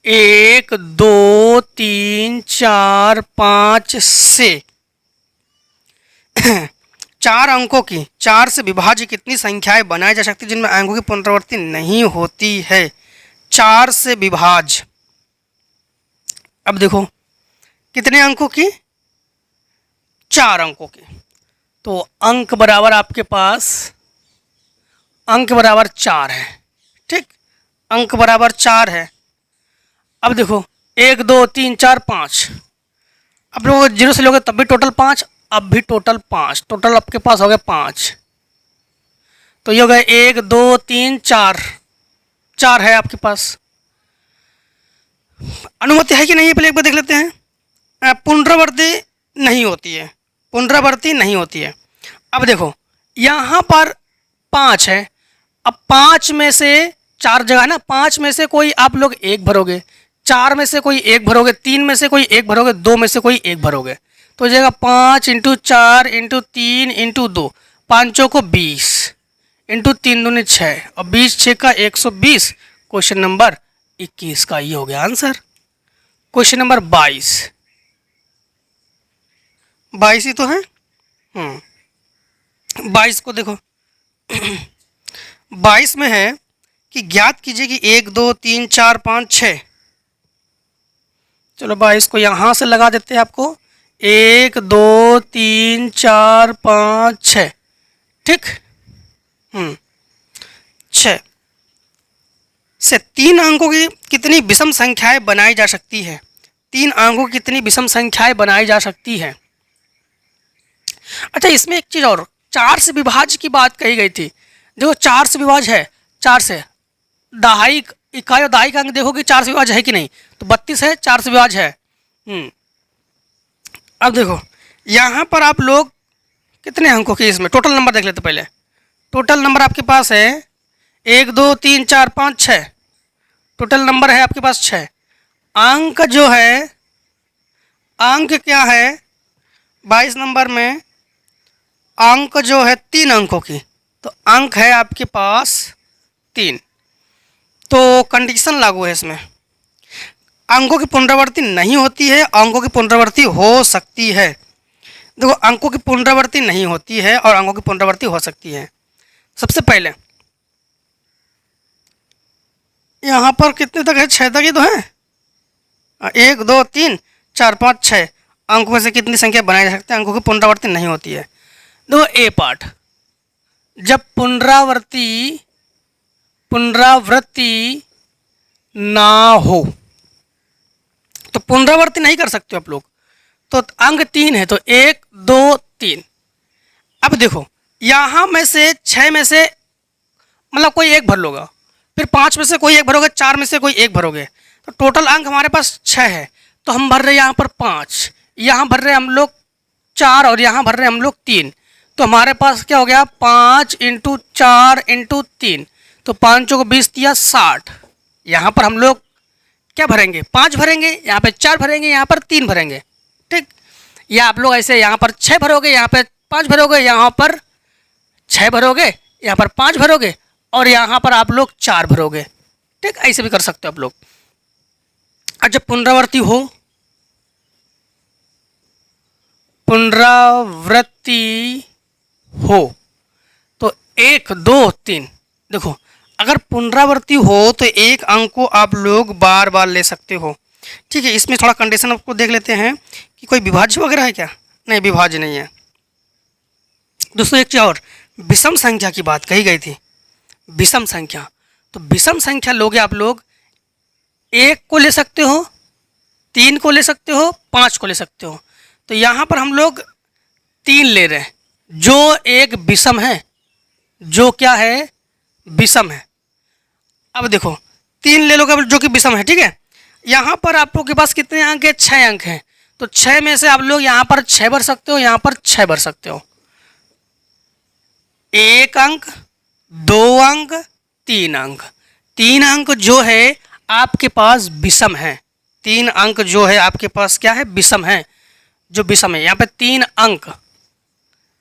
1 2 3 4 5 से 4 अंकों की 4 से विभाज्य कितनी संख्याएं बनाई जा सकती है जिनमें अंकों की पुनरावृत्ति नहीं होती है। 4 से विभाज्य, अब देखो कितने अंकों की, 4 अंकों की। तो अंक बराबर आपके पास, अंक बराबर 4 है, ठीक, अंक बराबर 4 है। अब देखो 1 2 3 4 5, अब लोग 0 से लोगे तब भी टोटल 5, अब भी टोटल 5, टोटल आपके पास हो गया 5। तो ये हो गया 1 2 3 4, 4 है आपके पास। अनुमति है कि नहीं, पहले एक बार देख लेते हैं। पुनरावृत्ति नहीं होती है, पुनरावृत्ति नहीं होती है। अब देखो यहाँ पर 5 है, अब 5 में से 4 जगह है ना, 5 में से कोई आप लोग एक भरोगे, 4 में से कोई एक भरोगे, 3 में से कोई एक भरोगे, 2 में से कोई एक भरोगे। तो हो जाएगा 5 × 4 × 3 × 2, 5 चौको 20 × 3 दूनी 6 और 20 6 का 120। क्वेश्चन नंबर 21 का ये हो गया आंसर। क्वेश्चन नंबर 22, 22 ही तो है। 22 को देखो 22 में है कि ज्ञात कीजिए कि 1 2 3 4 5 6। चलो 22 को यहाँ से लगा देते हैं आपको, 1 2 3 4 5 6, ठीक। 6 से 3 अंकों की कितनी विषम संख्याएं बनाई जा सकती है, 3 अंकों की कितनी विषम संख्याएं बनाई जा सकती है। अच्छा इसमें एक चीज़ और, 4 से विभाज्य की बात कही गई थी। देखो 4 से विभाज्य है, 4 से दहाई इकाई और दहाई का अंक देखो कि 4 से विभाज्य है कि नहीं, तो 32 है, 4 से विभाज्य है। अब देखो यहाँ पर आप लोग कितने अंकों की, इसमें टोटल नंबर देख लेते पहले। टोटल नंबर आपके पास है 1 2 3 4 5 6, टोटल नंबर है आपके पास 6। अंक जो है, अंक क्या है 22 नंबर में, अंक जो है 3 अंकों की, तो अंक है आपके पास 3। तो कंडीशन लागू है इसमें, अंकों की पुनरावृत्ति नहीं होती है, अंकों की पुनरावृत्ति हो सकती है। देखो अंकों की पुनरावृत्ति नहीं होती है और अंकों की पुनरावृत्ति हो सकती है। सबसे पहले यहाँ पर कितने तक है, 6 तक ही तो है। 1 2 3 4 5 6 अंकों में से कितनी संख्या बनाई जा सकती है, अंकों की पुनरावृत्ति नहीं होती है। देखो ए पार्ट, जब पुनरावृत्ति ना हो तो पुनरावृत्ति नहीं कर सकते आप लोग। तो अंक 3 है, तो 1 2 3। अब देखो यहाँ में से 6 में से मतलब कोई एक भर लोगा, फिर 5 में से कोई एक भरोगे, 4 में से कोई एक भरोगे, तो टोटल अंक हमारे पास 6 है। तो हम भर रहे हैं यहाँ पर 5, यहाँ भर रहे हैं हम लोग 4 और यहाँ भर रहे हैं हम लोग 3। तो हमारे पास क्या हो गया, 5 × 4 × 3, तो 5 को 20 दिया 60। यहाँ पर हम लोग क्या भरेंगे, 5 भरेंगे, यहाँ पे 4 भरेंगे, यहाँ पर 3 भरेंगे। ठीक, या आप लोग ऐसे यहाँ पर 6 भरोगे, यहाँ पे 5 भरोगे, यहाँ पर 6 भरोगे, यहाँ पर 5 भरोगे और यहाँ पर आप लोग 4 भरोगे। ठीक, ऐसे भी कर सकते हो आप लोग। और जब पुनरावृत्ति हो तो 1 2 3, देखो अगर पुनरावृत्ति हो तो एक अंक को आप लोग बार बार ले सकते हो। ठीक है, इसमें थोड़ा कंडीशन आपको देख लेते हैं कि कोई विभाज्य वगैरह है क्या, नहीं विभाज्य नहीं है। दोस्तों एक चीज़ और, विषम संख्या की बात कही गई थी, विषम संख्या, तो विषम संख्या लोगे आप लोग 1 को ले सकते हो, 3 को ले सकते हो, 5 को ले सकते हो। तो यहाँ पर हम लोग 3 ले रहे हैं जो एक विषम है, जो क्या है, विषम है। अब देखो 3 ले लोगे जो कि विषम है। ठीक है, यहाँ पर आप लोग के पास कितने अंक है, 6 अंक हैं। तो 6 में से आप लोग यहाँ पर 6 भर सकते हो, यहाँ पर 6 भर सकते हो। 1 अंक, 2 अंक, 3 अंक, 3 अंक जो है आपके पास विषम है। 3 अंक जो है आपके पास क्या है, विषम है, जो विषम है। यहाँ पे 3 अंक,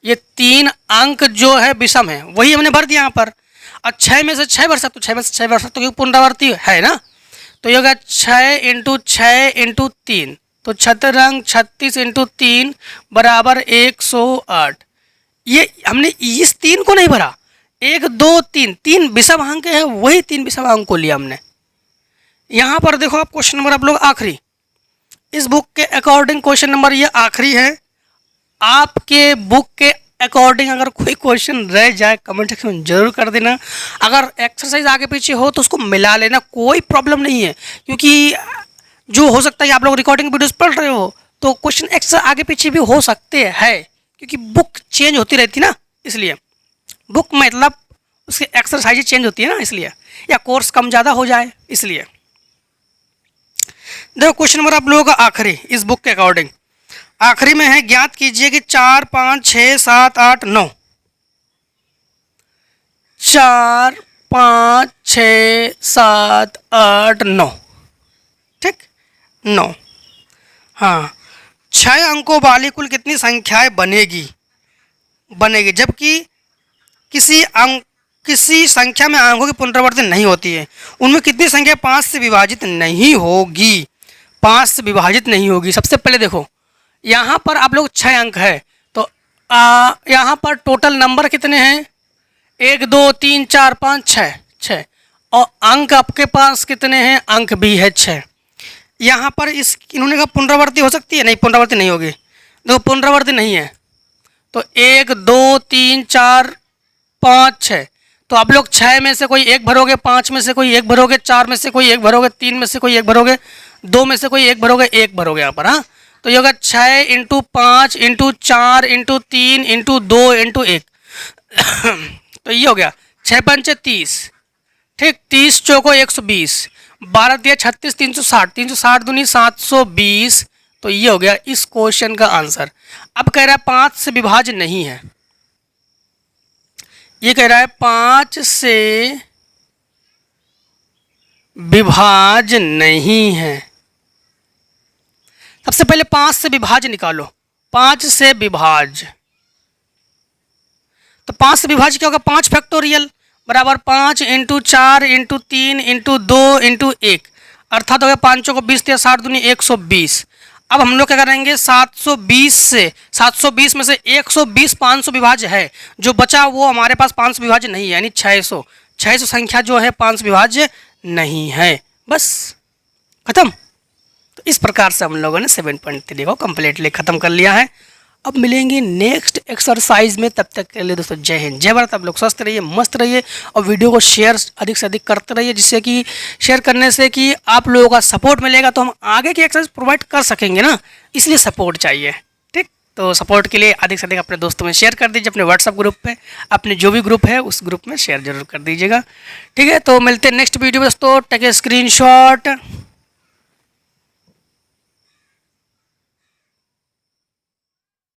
ये 3 अंक जो है विषम है, वही हमने भर दिया यहाँ पर। और 6 में से 6 भर सकते हो, 6 में से 6 भर सकते हो क्योंकि पुनरावृत्ति है ना। तो ये होगा 6 × 6 × 3, तो 36 × 3 बराबर 108। ये हमने इस 3 को नहीं भरा, 1 2 3, 3 विषम अंक है, वही 3 विषम अंक को लिया हमने। यहाँ पर देखो आप क्वेश्चन नंबर आप लोग आखिरी, इस बुक के अकॉर्डिंग क्वेश्चन नंबर ये आखिरी है। आपके बुक के अकॉर्डिंग अगर कोई क्वेश्चन रह जाए कमेंट सेक्शन में जरूर कर देना। अगर एक्सरसाइज आगे पीछे हो तो उसको मिला लेना, कोई प्रॉब्लम नहीं है। क्योंकि जो हो सकता है आप लोग रिकॉर्डिंग वीडियोस पढ़ रहे हो तो क्वेश्चन एक्स्ट्रा आगे पीछे भी हो सकते हैं, क्योंकि बुक चेंज होती रहती ना, इसलिए बुक मतलब उसकी एक्सरसाइज चेंज होती है ना, इसलिए, या कोर्स कम ज़्यादा हो जाए इसलिए। देखो क्वेश्चन नंबर आप लोगों का आखिरी इस बुक के अकॉर्डिंग आखिरी में है, ज्ञात कीजिए कि 4 5 6 7 8 9, 4 5 6 7 8 9, ठीक 9। हाँ, 6 अंकों वाली कुल कितनी संख्याएं बनेगी, जबकि किसी संख्या में अंकों की पुनरावृत्ति नहीं होती है, उनमें कितनी संख्या 5 से विभाजित नहीं होगी, 5 से विभाजित नहीं होगी। सबसे पहले देखो यहाँ पर आप लोग 6 अंक है, तो यहाँ पर टोटल नंबर कितने हैं, 1 2 3 4 5 6, और अंक आपके पास कितने हैं, अंक भी है 6। यहाँ पर इन्होंने कहा पुनरावृत्ति हो सकती है, नहीं पुनरावृत्ति नहीं होगी। देखो पुनरावृत्ति नहीं है, तो 1 2 3 4 5 6, तो आप लोग 6 में से कोई एक भरोगे, 5 में से कोई एक भरोगे, 4 में से कोई एक भरोगे, 3 में से कोई एक भरोगे, 2 में से कोई एक भरोगे, एक भरोगे यहाँ पर। हाँ, तो ये होगा 6 × 5 × 4 × 3 × 2 × 1 तो ये हो गया 6 पंचे 30, ठीक, 30 चौको 120, 12 दिया 36, 360, 360 दूनी 720। तो ये हो गया इस क्वेश्चन का आंसर। अब कह रहा है 5 से विभाज्य नहीं है, ये कह रहा है 5 से विभाज्य नहीं है। सबसे पहले 5 से विभाज्य निकालो, 5 से विभाज्य, तो 5 से विभाज्य क्या होगा, 5 फैक्टोरियल बराबर 5 × 4 × 3 × 2 × 1, अर्थात हो गया 5 को 20 दिया 60 दूनी 120। अब हम लोग क्या करेंगे, 720 में से 120 500 विभाज्य है, जो बचा वो हमारे पास 500 विभाज्य नहीं है, यानी 600 संख्या जो है 500 विभाज्य नहीं है। बस खत्म। तो इस प्रकार से हम लोगों ने 7.3 को कम्प्लीटली ख़त्म कर लिया है। अब मिलेंगे नेक्स्ट एक्सरसाइज में, तब तक के लिए दोस्तों जय हिंद जय भारत। आप लोग स्वस्थ रहिए, मस्त रहिए और वीडियो को शेयर अधिक से अधिक करते रहिए, जिससे कि शेयर करने से कि आप लोगों का सपोर्ट मिलेगा तो हम आगे की एक्सरसाइज प्रोवाइड कर सकेंगे ना, इसलिए सपोर्ट चाहिए। ठीक। तो सपोर्ट के लिए अधिक से अधिक अपने दोस्तों में शेयर कर दीजिए, अपने व्हाट्सएप ग्रुप पे, अपने जो भी ग्रुप है उस ग्रुप में शेयर जरूर कर दीजिएगा। ठीक है, तो मिलते हैं नेक्स्ट वीडियो में दोस्तों। Take a screenshot.